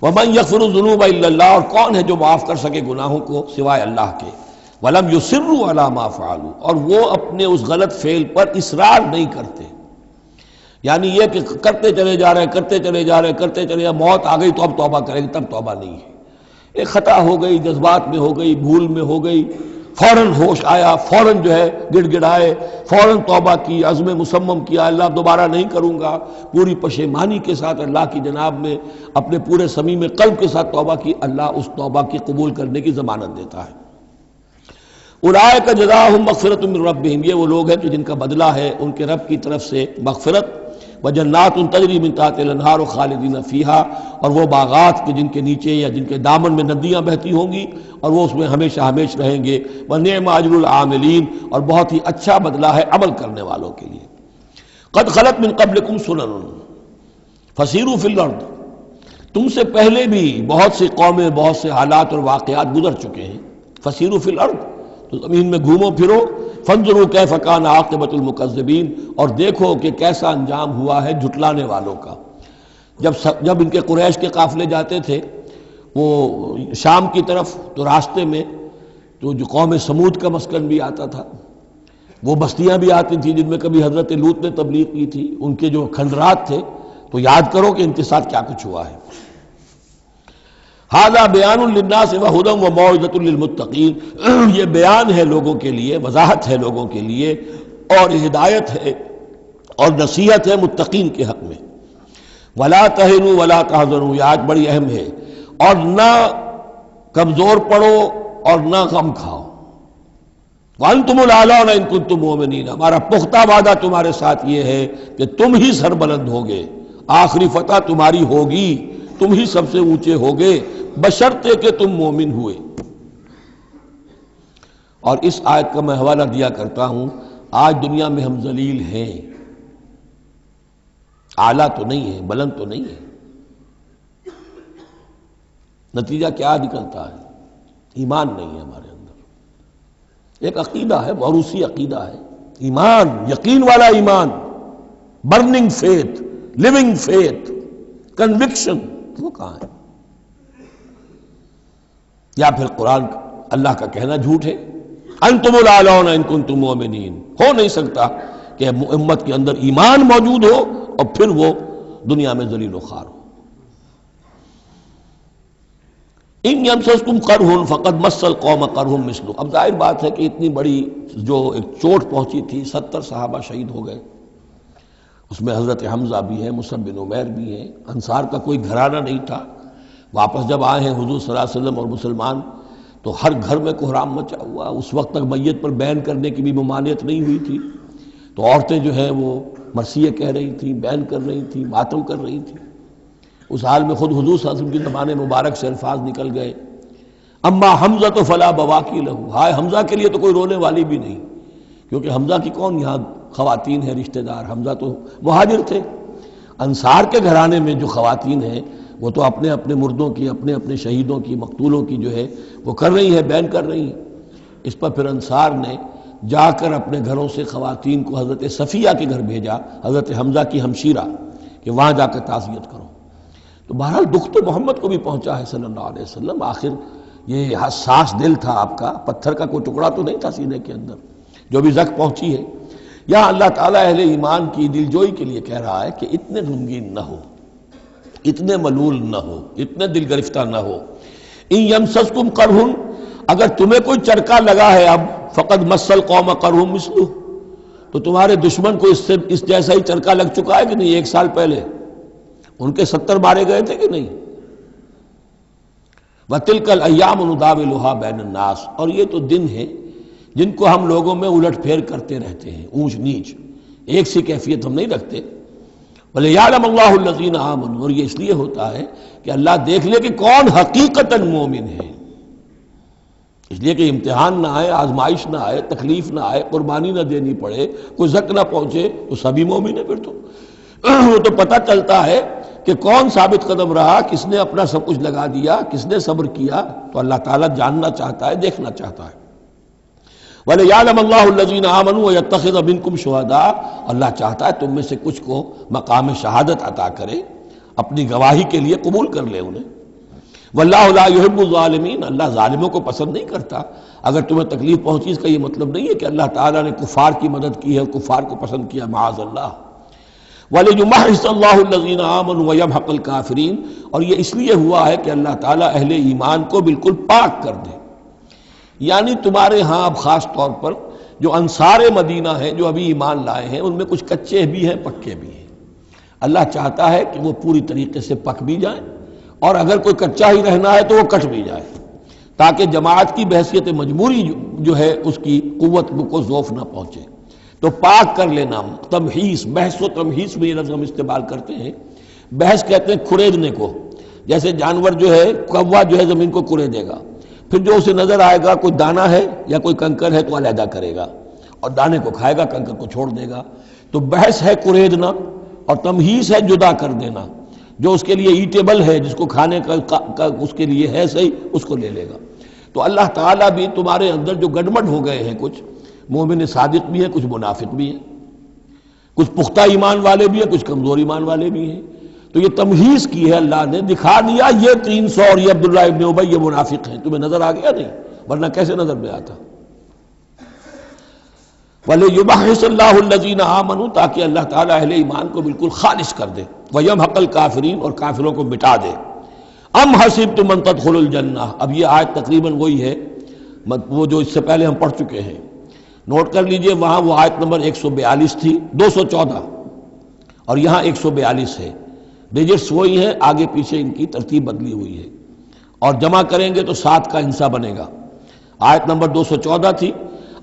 وَمَن يَغْفِرُ الذُّنُوبَ إِلَّا اللَّهُ، اور کون ہے جو معاف کر سکے گناہوں کو سوائے اللہ کے۔ وَلَمْ يُصِرُّوا عَلَىٰ مَا فَعَلُوا، اور وہ اپنے اس غلط فعل پر اصرار نہیں کرتے، یعنی یہ کہ کرتے چلے جا رہے کرتے چلے جا رہے کرتے چلے جا، موت آ گئی تو اب توبہ کریں گے، تب توبہ نہیں ہے۔ ایک خطا ہو گئی، جذبات میں ہو گئی، بھول میں ہو گئی، فوراً ہوش آیا، فوراً جو ہے گڑ گڑائے، فوراً توبہ کی، عزم مصمم کیا اللہ دوبارہ نہیں کروں گا، پوری پشیمانی کے ساتھ اللہ کی جناب میں اپنے پورے صمیم قلب کے ساتھ توبہ کی، اللہ اس توبہ کی قبول کرنے کی ضمانت دیتا ہے۔ اولئک جزاؤہم مغفرۃ من ربہم، یہ وہ لوگ ہیں کہ جن کا بدلہ ہے ان کے رب کی طرف سے مغفرت، وجنات تجری من تحتہا الانہار خالدین فیہا، اور وہ باغات کے جن کے نیچے یا جن کے دامن میں ندیاں بہتی ہوں گی اور وہ اس میں ہمیشہ ہمیشہ رہیں گے۔ ونعم اجر العاملین، اور بہت ہی اچھا بدلہ ہے عمل کرنے والوں کے لیے۔ قد خلت من قبلکم سنن فسیروا فی الارض، تم سے پہلے بھی بہت سی قومیں، بہت سے حالات اور واقعات گزر چکے ہیں۔ فسیروا فی الارض، تو زمین میں گھومو پھرو، فانظروا کیف کان عاقبۃ المکذبین، اور دیکھو کہ کیسا انجام ہوا ہے جھٹلانے والوں کا۔ جب ان کے قریش کے قافلے جاتے تھے وہ شام کی طرف، تو راستے میں تو جو قوم سمود کا مسکن بھی آتا تھا، وہ بستیاں بھی آتی تھیں جن میں کبھی حضرت لوط نے تبلیغ کی تھی، ان کے جو کھنڈرات تھے، تو یاد کرو کہ ان کے ساتھ کیا کچھ ہوا ہے۔ ھذا بیان للناس وہدی وموعظۃ للمتقین، یہ بیان ہے لوگوں کے لیے، وضاحت ہے لوگوں کے لیے، اور ہدایت ہے اور نصیحت ہے متقین کے حق میں۔ ولا تہنوا ولا تحزنوا، یہ آیت بڑی اہم ہے، اور نہ کمزور پڑو اور نہ غم کھاؤ۔ وانتم الاعلون ان کنتم مؤمنین، ہمارا پختہ وعدہ تمہارے ساتھ یہ ہے کہ تم ہی سربلند ہوگے، آخری فتح تمہاری ہوگی، تم ہی سب سے اونچے ہوگے بشرطے کہ تم مومن ہوئے۔ اور اس آیت کا میں حوالہ دیا کرتا ہوں، آج دنیا میں ہم ذلیل ہیں، اعلیٰ تو نہیں ہے، بلند تو نہیں ہے، نتیجہ کیا نکلتا ہے؟ ایمان نہیں ہے ہمارے اندر۔ ایک عقیدہ ہے، موروثی عقیدہ ہے، ایمان، یقین والا ایمان، burning faith, living faith, conviction, وہ کہاں ہے؟ یا پھر قرآن اللہ کا کہنا جھوٹ ہے، انتم الاعلون ان کنتم مؤمنین۔ ہو نہیں سکتا کہ امت کے اندر ایمان موجود ہو اور پھر وہ دنیا میں ذلیل و خوار ہو۔ ان یمسسکم قرح فقد مس القوم قرح مثلہ۔ اب ظاہر بات ہے کہ اتنی بڑی جو ایک چوٹ پہنچی تھی، 70 صحابہ شہید ہو گئے، اس میں حضرت حمزہ بھی ہے، مصعب بن عمیر بھی ہے، انصار کا کوئی گھرانہ نہیں تھا۔ واپس جب آئے ہیں حضور صلی اللہ علیہ وسلم اور مسلمان، تو ہر گھر میں کوہرام مچا ہوا۔ اس وقت تک میت پر بیان کرنے کی بھی ممانعت نہیں ہوئی تھی، تو عورتیں جو ہیں وہ مرثیے کہہ رہی تھیں، بیان کر رہی تھیں، ماتم کر رہی تھیں۔ اس حال میں خود حضور صلی اللہ علیہ وسلم کی زبان مبارک سے الفاظ نکل گئے، اما حمزہ تو فلا بواکی لہو، ہائے حمزہ کے لیے تو کوئی رونے والی بھی نہیں، کیونکہ حمزہ کی کون یہاں خواتین ہیں رشتہ دار؟ حمزہ تو مہاجر تھے۔ انصار کے گھرانے میں جو خواتین ہیں وہ تو اپنے اپنے مردوں کی، اپنے اپنے شہیدوں کی، مقتولوں کی جو ہے وہ کر رہی ہے، بیان کر رہی ہیں۔ اس پر پھر انصار نے جا کر اپنے گھروں سے خواتین کو حضرت صفیہ کے گھر بھیجا، حضرت حمزہ کی ہمشیرہ، کہ وہاں جا کر تعزیت کرو۔ تو بہرحال دکھ تو محمد کو بھی پہنچا ہے صلی اللہ علیہ وسلم، آخر یہ حساس دل تھا آپ کا، پتھر کا کوئی ٹکڑا تو نہیں تھا سینے کے اندر، جو بھی زخم پہنچی ہے۔ یہاں اللہ تعالیٰ اہل ایمان کی دلجوئی کے لیے کہہ رہا ہے کہ اتنے غمگین نہ ہو، اتنے ملول نہ ہو، اتنے دل گرفتہ نہ ہو۔ ان یمسسکم قرح، اگر تمہیں کوئی چرکا لگا ہے اب، فقد مس القوم قرح مثلہ، تو تمہارے دشمن کو اس جیسا ہی چرکا لگ چکا ہے کہ نہیں؟ 1 سال پہلے ان کے 70 مارے گئے تھے کہ نہیں؟ وَتِلْكَ الْأَيَّامُ نُدَاوِلُهَا بَيْنَ النَّاسِ، اور یہ تو دن ہیں جن کو ہم لوگوں میں الٹ پھیر کرتے رہتے ہیں، اونچ نیچ، ایک سی کیفیت ہم نہیں رکھتے۔ وَلِيَعْلَمَ اللَّهُ الَّذِينَ آمَنُوا، اور یہ اس لیے ہوتا ہے کہ اللہ دیکھ لے کہ کون حقیقتاً مومن ہے، اس لیے کہ امتحان نہ آئے، آزمائش نہ آئے، تکلیف نہ آئے، قربانی نہ دینی پڑے، کوئی زک نہ پہنچے، تو سبھی مومن ہے پھر تو۔ وہ تو پتہ چلتا ہے کہ کون ثابت قدم رہا، کس نے اپنا سب کچھ لگا دیا، کس نے صبر کیا۔ تو اللہ تعالیٰ جاننا چاہتا ہے، دیکھنا چاہتا ہے۔ وَلِيَعْلَمَ اللَّهُ الَّذِينَ آمَنُوا وَيَتَّخِذَ مِنكُمْ شُهَدَاءَ، اللہ چاہتا ہے تم میں سے کچھ کو مقام شہادت عطا کرے، اپنی گواہی کے لیے قبول کر لے انہیں۔ وَاللَّهُ لَا يُحِبُّ الظَّالِمِينَ، اللہ ظالموں کو پسند نہیں کرتا۔ اگر تمہیں تکلیف پہنچی اس کا یہ مطلب نہیں ہے کہ اللہ تعالیٰ نے کفار کی مدد کی ہے اور کفار کو پسند کیا، معاذ اللہ۔ وَلِيُمَحِّصَ اللَّهُ الَّذِينَ آمَنُوا وَيَمْحَقَ الْكَافِرِينَ، اور یہ اس لیے ہوا ہے کہ اللہ تعالیٰ اہل ایمان کو بالکل پاک کر دے۔ یعنی تمہارے ہاں اب خاص طور پر جو انصار مدینہ ہیں، جو ابھی ایمان لائے ہیں، ان میں کچھ کچے بھی ہیں، پکے بھی ہیں۔ اللہ چاہتا ہے کہ وہ پوری طریقے سے پک بھی جائیں، اور اگر کوئی کچا ہی رہنا ہے تو وہ کٹ بھی جائے، تاکہ جماعت کی بحثیت مجبوری جو ہے اس کی قوت کو ضعف نہ پہنچے۔ تو پاک کر لینا، تمحیص، بحث و تمحیص میں یہ لفظ ہم استعمال کرتے ہیں۔ بحث کہتے ہیں کھریدنے کو، جیسے جانور جو ہے، کوا جو ہے زمین کو کھرے گا، پھر جو اسے نظر آئے گا کوئی دانہ ہے یا کوئی کنکر ہے تو علیحدہ کرے گا، اور دانے کو کھائے گا، کنکر کو چھوڑ دے گا۔ تو بحث ہے کھریدنا، اور تمحیص ہے جدا کر دینا۔ جو اس کے لیے ایٹیبل ہے، جس کو کھانے کا اس کے لیے ہے صحیح، اس کو لے لے گا۔ تو اللہ تعالیٰ بھی تمہارے اندر جو گڑبڑ ہو گئے ہیں، کچھ مومن صادق بھی ہیں، کچھ منافق بھی ہیں، کچھ پختہ ایمان والے بھی ہیں، کچھ کمزور ایمان والے بھی ہیں، تو یہ تمحیص کی ہے اللہ نے، دکھا دیا یہ 300 اور یہ عبداللہ ابن ابی یہ منافق ہیں، تمہیں نظر آ گیا نہیں؟ ورنہ کیسے نظر میں آتا؟ وَلِيُمَحِّصَ اللَّهُ الَّذِينَ آمَنُوا، تاکہ اللہ تعالیٰ اہل ایمان کو بالکل خالص کر دے، وَيَمْحَقَ الْكَافِرِينَ، اور کافروں کو مٹا دے۔ ام حسبتم ان تدخلوا الجنہ، اب یہ آیت تقریباً وہی ہے وہ جو اس سے پہلے ہم پڑھ چکے ہیں۔ نوٹ کر لیجئے، وہاں وہ آیت نمبر 142 تھی، 214 اور یہاں 142 ہے، ڈیجٹس وہی ہیں، آگے پیچھے ان کی ترتیب بدلی ہوئی ہے، اور جمع کریں گے تو 7 کا ہندسہ بنے گا۔ آیت نمبر 214 تھی،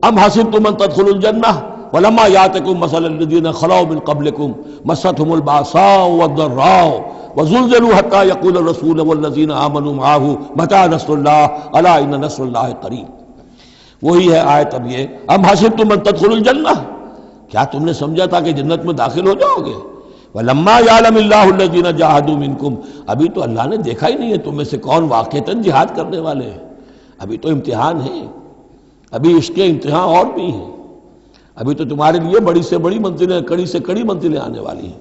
ام حسبتم ان تدخلوا الجنہ ولما یاتکم مثل الذین خلوا من قبلکم مستهم الباساء والضراء وزلزلوا حتى يقول الرسول والذین آمنوا معه متى نصر اللہ الا ان نصر اللہ قریب۔ وہی ہے آیت اب یہ، ام حسبتم ان تدخلوا الجنہ، کیا تم نے سمجھا تھا کہ جنت میں داخل ہو جاؤ گے؟ وَلَمَّا يَعْلَمِ اللَّهُ الَّذِينَ جَاهَدُوا مِنْكُمْ، ابھی تو اللہ نے دیکھا ہی نہیں ہے تم میں سے کون واقعتاً جہاد کرنے والے ہیں، ابھی تو امتحان ہے، ابھی اس کے امتحان اور بھی ہیں، ابھی تو تمہارے لیے بڑی سے بڑی منزلیں، کڑی سے کڑی منزلیں آنے والی ہیں۔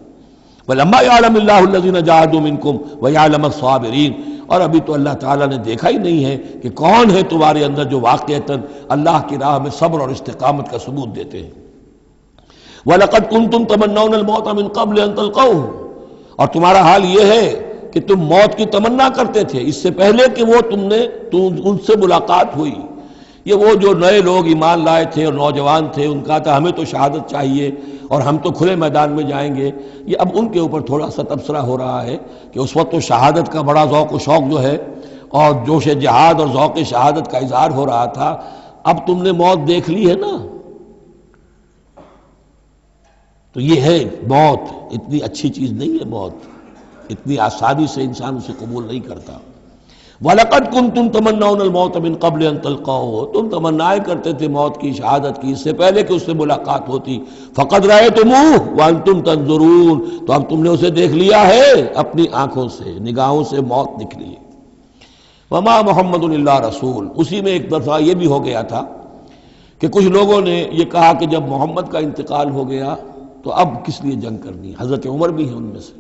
وَلَمَّا يَعْلَمِ اللَّهُ الَّذِينَ جَاهَدُوا مِنْكُمْ وَيَعْلَمَ الصَّابِرِينَ، اور ابھی تو اللہ تعالیٰ نے دیکھا ہی نہیں ہے کہ کون ہے تمہارے اندر جو واقعتاً اللہ کی راہ میں صبر اور استقامت کا ثبوت دیتے ہیں۔ وَلَقَدْ كُنْتُمْ تَمَنَّوْنَ الْمَوْتَ مِنْ قَبْلِ أَنْ تَلْقَوْهُ، اور تمہارا حال یہ ہے کہ تم موت کی تمنا کرتے تھے اس سے پہلے کہ وہ ان سے ملاقات ہوئی۔ یہ وہ جو نئے لوگ ایمان لائے تھے اور نوجوان تھے، ان کا تھا ہمیں تو شہادت چاہیے اور ہم تو کھلے میدان میں جائیں گے، یہ اب ان کے اوپر تھوڑا سا تبصرہ ہو رہا ہے کہ اس وقت تو شہادت کا بڑا ذوق و شوق جو ہے اور جوش جہاد اور ذوق شہادت کا اظہار ہو رہا تھا، اب تم نے موت دیکھ لی ہے نا، تو یہ ہے موت، اتنی اچھی چیز نہیں ہے موت، اتنی آسانی سے انسان اسے قبول نہیں کرتا۔ وَلَقَدْ كُنْتُمْ تَمَنَّوْنَ الْمَوْتَ مِنْ قَبْلِ أَنْ تَلْقَوْهُ، تم تمنائے کرتے تھے موت کی، شہادت کی، اس سے پہلے کہ اس سے ملاقات ہوتی۔ فَقَدْ رَأَيْتُمُوهُ وَأَنْتُمْ تَنْظُرُونَ، تو اب تم نے اسے دیکھ لیا ہے اپنی آنکھوں سے، نگاہوں سے موت نکلی ہے۔ وَمَا مُحَمَّدٌ إِلَّا رَسُولٌ، اسی میں ایک دفعہ یہ بھی ہو گیا تھا کہ کچھ لوگوں نے یہ کہا کہ جب محمد کا انتقال ہو گیا تو اب کس لیے جنگ کرنی ہے؟ حضرت عمر بھی ہیں ان میں سے،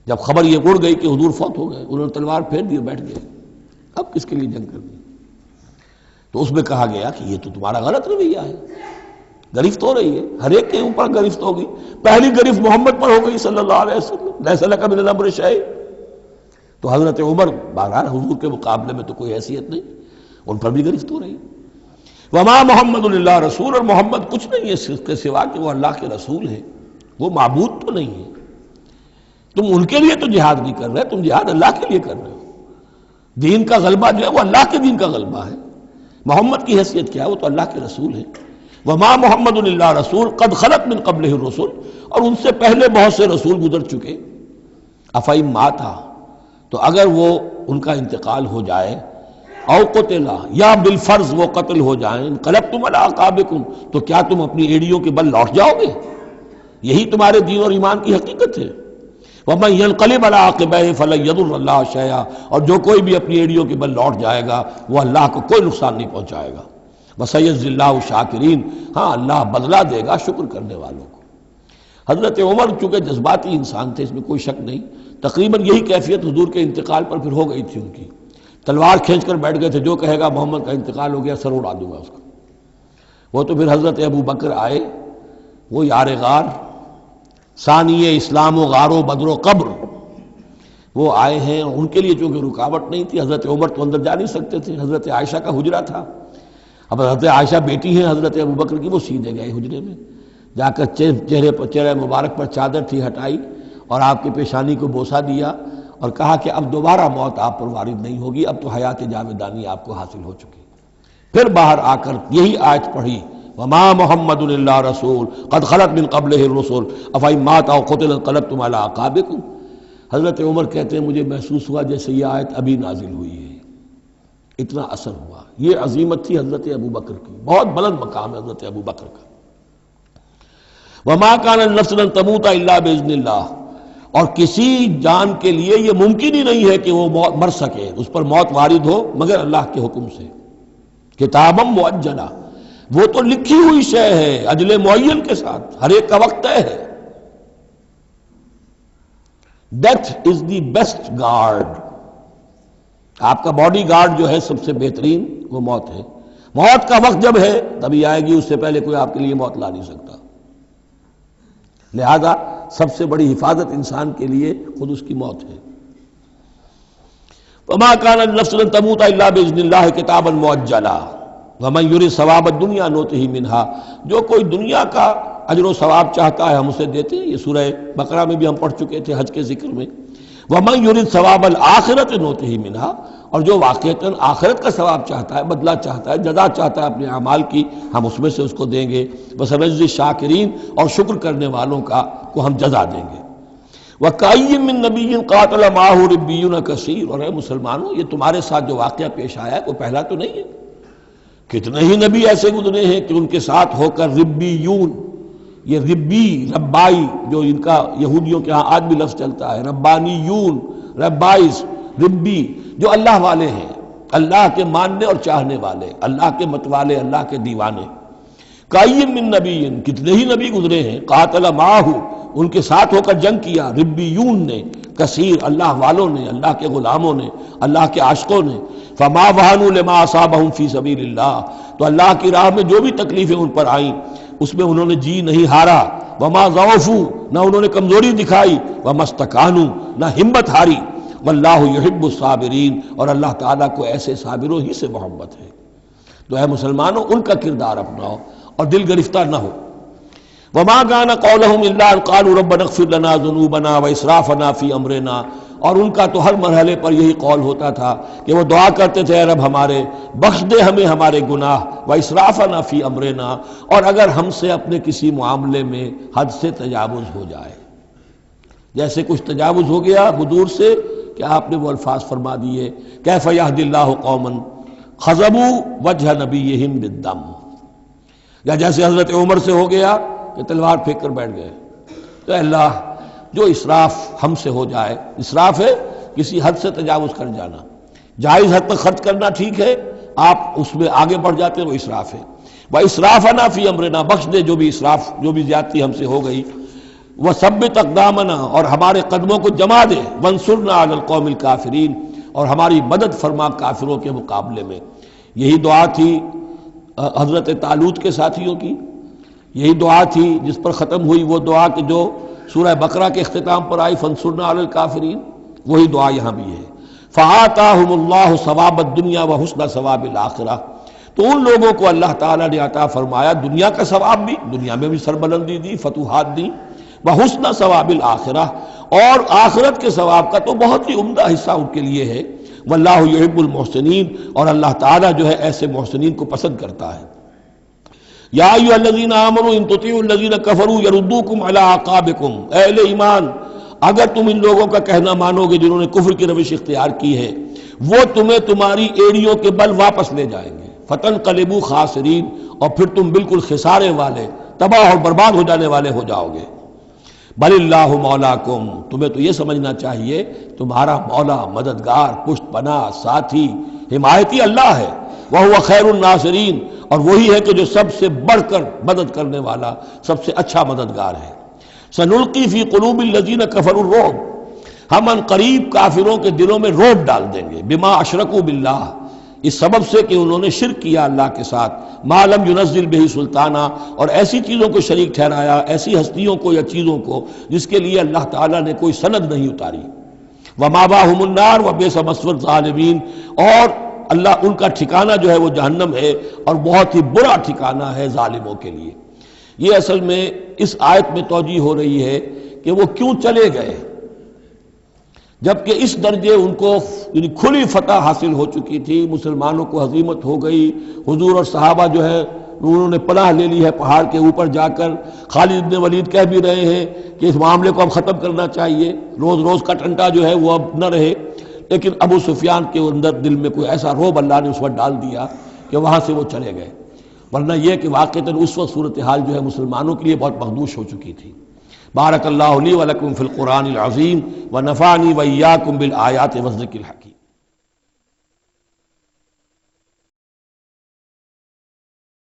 جب خبر یہ اڑ گئی کہ حضور فوت ہو گئے، انہوں نے تلوار پھیر دی بیٹھ گئے، اب کس کے لیے جنگ کرنی؟ تو اس میں کہا گیا کہ یہ تو تمہارا غلط رویہ ہے، گرفت ہو رہی ہے، ہر ایک کے اوپر گرفت ہوگی، پہلی گرفت محمد پر ہو گئی صلی اللہ علیہ وسلم، لیس لک من الامر شیء۔ تو حضرت عمر بہرحال حضور کے مقابلے میں تو کوئی حیثیت نہیں، ان پر بھی گرفت ہو رہی ہے۔ وما محمد الا رسول، اور محمد کچھ نہیں ہے اس کے سوا کہ وہ اللہ کے رسول ہیں، وہ معبود تو نہیں ہے۔ تم ان کے لیے تو جہاد نہیں کر رہے، تم جہاد اللہ کے لیے کر رہے ہو، دین کا غلبہ جو ہے وہ اللہ کے دین کا غلبہ ہے۔ محمد کی حیثیت کیا ہے؟ وہ تو اللہ کے رسول ہیں۔ وما محمد الا رسول قد خلت من قبلہ الرسل، اور ان سے پہلے بہت سے رسول گزر چکے۔ افئن مات، تو اگر وہ ان کا انتقال ہو جائے، او قتلا، یا بالفرض وہ قتل ہو جائیں، انقلبتم علی اعقابکم، تو کیا تم اپنی ایڑیوں کے بل لوٹ جاؤ گے؟ یہی تمہارے دین اور ایمان کی حقیقت ہے۔ وَمَن يَنْقَلِبْ عَلَىٰ عَقِبَيْهِ فَلَن يَضُرَّ اللَّهَ شَيْئًا، اور جو کوئی بھی اپنی ایڑیوں کے بل لوٹ جائے گا وہ اللہ کو کوئی نقصان نہیں پہنچائے گا۔ وَسَيَجْزِي اللَّهُ الشَّاكِرِينَ، ہاں اللہ بدلہ دے گا شکر کرنے والوں کو۔ حضرت عمر چونکہ جذباتی انسان تھے، اس میں کوئی شک نہیں، تقریباً یہی کیفیت حضور کے انتقال پر پھر ہو گئی تھی ان کی، تلوار کھینچ کر بیٹھ گئے تھے، جو کہے گا محمد کا انتقال ہو گیا سر اڑا دوں گا اس کا۔ وہ تو پھر حضرت ابو بکر آئے، وہ یار غار، ثانی اسلام و غار و بدر و قبر، وہ آئے ہیں، اور ان کے لیے چونکہ رکاوٹ نہیں تھی، حضرت عمر تو اندر جا نہیں سکتے تھے، حضرت عائشہ کا حجرہ تھا، اب حضرت عائشہ بیٹی ہیں حضرت ابو بکر کی، وہ سیدھے گئے حجرے میں، جا کر چہرے مبارک پر چادر تھی ہٹائی اور آپ کی پیشانی کو بوسہ دیا اور کہا کہ اب دوبارہ موت آپ پر وارد نہیں ہوگی، اب تو حیات جاویدانی آپ کو حاصل ہو چکی۔ پھر باہر آ کر یہی آیت پڑھی، وما محمد الا رسول قد خلت من قبلہ الرسل افئن مات او قتل انقلبتم علی اعقابکم۔ حضرت عمر کہتے ہیں مجھے محسوس ہوا جیسے یہ آیت ابھی نازل ہوئی ہے، اتنا اثر ہوا۔ یہ عظیمت تھی حضرت ابو بکر کی، بہت بلند مقام ہے حضرت ابو بکر کا۔ وما کان لنفس ان تموت الا باذن اللہ، اور کسی جان کے لیے یہ ممکن ہی نہیں ہے کہ وہ مر سکے، اس پر موت وارد ہو مگر اللہ کے حکم سے۔ کتابا مؤجلا، وہ تو لکھی ہوئی شے ہے اجل معین کے ساتھ، ہر ایک کا وقت طے ہے۔ Death is the best guard, آپ کا باڈی گارڈ جو ہے سب سے بہترین وہ موت ہے۔ موت کا وقت جب ہے تبھی آئے گی، اس سے پہلے کوئی آپ کے لیے موت لا نہیں سکتا۔ لہذا سب سے بڑی حفاظت انسان کے لیے خود اس کی موت ہے۔ وما كان لنفس ان تموت الا باذن الله كتابا مؤجلا، وَمَن يُرِدْ ثَوَابَ الدُّنْيَا نُؤْتِهِ مِنْهَا، جو کوئی دنیا کا اجر و ثواب چاہتا ہے ہم اسے دیتے ہیں۔ یہ سورہ بقرہ میں بھی ہم پڑھ چکے تھے حج کے ذکر میں۔ وَمَن يُرِدْ ثَوَابَ الْآخِرَةِ نُؤْتِهِ مِنْهَا، اور جو واقعتاً آخرت کا ثواب چاہتا ہے، بدلہ چاہتا ہے، جزا چاہتا ہے اپنے اعمال کی، ہم اس میں سے اس کو دیں گے۔ وَسَنَجْزِي الشَّاكِرِينَ، اور شکر کرنے والوں کو ہم جزا دیں گے۔ وَكَأَيٍّ مِّن نَبِيٍّ قَاتَلَ مَعَهُ رِبِّيُّونَ كَثِيرٌ، اور اے مسلمانوں یہ تمہارے ساتھ جو واقعہ پیش آیا ہے کوئی پہلا تو نہیں ہے۔ کتنے ہی نبی ایسے گزرے ہیں کہ ان کے ساتھ ہو کر ربیون، یہ ربی ربائی جو ان کا یہودیوں کے ہاں آج بھی لفظ چلتا ہے، ربانیون، ربائز، ربی، جو اللہ والے ہیں، اللہ کے ماننے اور چاہنے والے، اللہ کے متوالے، اللہ کے دیوانے۔ کائیم من نبی، کتنے ہی نبی گزرے ہیں، قاتل معاہو، ان کے ساتھ ہو کر جنگ کیا، ربیون نے، کثیر، اللہ والوں نے، اللہ کے غلاموں نے، اللہ کے عاشقوں نے۔ فما وہنوا لما اصابہم فی سبیل اللہ، تو اللہ کی راہ میں جو بھی تکلیفیں ان پر آئیں اس میں انہوں نے جی نہیں ہارا۔ وما ضعفوا، نہ انہوں نے کمزوری دکھائی۔ وما استکانوا، نہ ہمت ہاری۔ واللہ یحب الصابرین، اور اللہ تعالیٰ کو ایسے صابروں ہی سے محبت ہے۔ تو اے مسلمانوں ان کا کردار اپناؤ اور دل گرفتہ نہ ہو۔ وما كان قولهم الا ان قالوا ربنا اغفر لنا ذنوبنا واسرافنا في امرنا، اور ان کا تو ہر مرحلے پر یہی قول ہوتا تھا کہ وہ دعا کرتے تھے اے رب ہمارے بخش دے ہمیں ہمارے گناہ، واسرافنا في امرنا، اور اگر ہم سے اپنے کسی معاملے میں حد سے تجاوز ہو جائے، جیسے کچھ تجاوز ہو گیا حضور سے کہ آپ نے وہ الفاظ فرما دیے کیف یہدی اللہ قوما خضبوا وجہ نبیہم بالدم، یا جیسے حضرت عمر سے ہو گیا کہ تلوار پھینک کر بیٹھ گئے۔ تو اللہ جو اسراف ہم سے ہو جائے، اسراف ہے کسی حد سے تجاوز کر جانا، جائز حد تک خرچ کرنا ٹھیک ہے، آپ اس میں آگے بڑھ جاتے ہیں وہ اسراف ہے۔ وَإِسْرَافَنَا فِي أَمْرِنَا، بخش دے جو بھی اسراف، جو بھی زیادتی ہم سے ہو گئی۔ وَثَبِّتْ أَقْدَامَنَا، اور ہمارے قدموں کو جما دے۔ وَانصُرْنَا عَلَى الْقَوْمِ الْكَافِرِينَ، اور ہماری مدد فرما کافروں کے مقابلے میں۔ یہی دعا تھی حضرت طالوت کے ساتھیوں کی، یہی دعا تھی جس پر ختم ہوئی وہ دعا کہ جو سورہ بقرہ کے اختتام پر آئی فانصرنا علی الکافرین، وہی دعا یہاں بھی ہے۔ فآتاہم اللہ ثواب الدنیا وحسن ثواب الآخرہ، تو ان لوگوں کو اللہ تعالیٰ نے عطا فرمایا دنیا کا ثواب بھی، دنیا میں بھی سربلندی دی، فتوحات دی، وحسن ثواب الآخرہ، اور آخرت کے ثواب کا تو بہت ہی عمدہ حصہ ان کے لیے ہے۔ واللہ یحب المحسنین، اور اللہ تعالیٰ جو ہے ایسے محسنین کو پسند کرتا ہے۔ یا ایھا الذین آمنوا ان تطیعوا الذین کفروا یردوکم علی اعقابکم، اے اہل ایمان اگر تم ان لوگوں کا کہنا مانو گے جنہوں نے کفر کی روش اختیار کی ہے، وہ تمہیں تمہاری ایڑیوں کے بل واپس لے جائیں گے۔ فتنقلبوا خاسرین، اور پھر تم بالکل خسارے والے، تباہ اور برباد ہو جانے والے ہو جاؤ گے۔ بل اللہ مولاکم، تمہیں تو یہ سمجھنا چاہیے تمہارا مولا، مددگار، پشت پناہ، ساتھی، حمایتی اللہ ہے۔ وَهُوَ خَيْرُ النَّاصِرِينَ، اور وہی ہے کہ جو سب سے بڑھ کر مدد کرنے والا، سب سے اچھا مددگار ہے۔ سَنُلْقِي فِي قُلُوبِ الَّذِينَ كَفَرُوا الرُّعْبَ، ہم ان قریب کافروں کے دلوں میں رعب ڈال دیں گے، بِمَا أَشْرَكُوا بِاللَّهِ، اس سبب سے کہ انہوں نے شرک کیا اللہ کے ساتھ، مَا لَمْ يُنَزِّلْ بِهِ سُلْطَانًا، اور ایسی چیزوں کو شریک ٹھہرایا، ایسی ہستیوں کو یا چیزوں کو جس کے لیے اللہ تعالیٰ نے کوئی سند نہیں اتاری۔ وَمَأْوَاهُمُ النَّارُ وَبِئْسَ مَثْوَى الظَّالِمِينَ، اور اللہ ان کا ٹھکانہ جو ہے وہ جہنم ہے، اور بہت ہی برا ٹھکانہ ہے ظالموں کے لیے۔ یہ اصل میں اس آیت میں توجیہ ہو رہی ہے کہ وہ کیوں چلے گئے جبکہ اس درجے ان کو یعنی کھلی فتح حاصل ہو چکی تھی، مسلمانوں کو ہزیمت ہو گئی، حضور اور صحابہ جو ہے انہوں نے پناہ لے لی ہے پہاڑ کے اوپر جا کر۔ خالد بن ولید کہہ بھی رہے ہیں کہ اس معاملے کو اب ختم کرنا چاہیے، روز روز کا ٹنٹا جو ہے وہ اب نہ رہے، لیکن ابو سفیان کے اندر دل میں کوئی ایسا رعب اللہ نے اس وقت ڈال دیا کہ وہاں سے وہ چلے گئے، ورنہ یہ کہ واقعتاً اس وقت صورتحال جو ہے مسلمانوں کے لیے بہت مخدوش ہو چکی تھی۔ بارک اللہ لی ولکم فی القرآن العظیم ونفعنی وإیاکم بالآیات والذکر الحکیم۔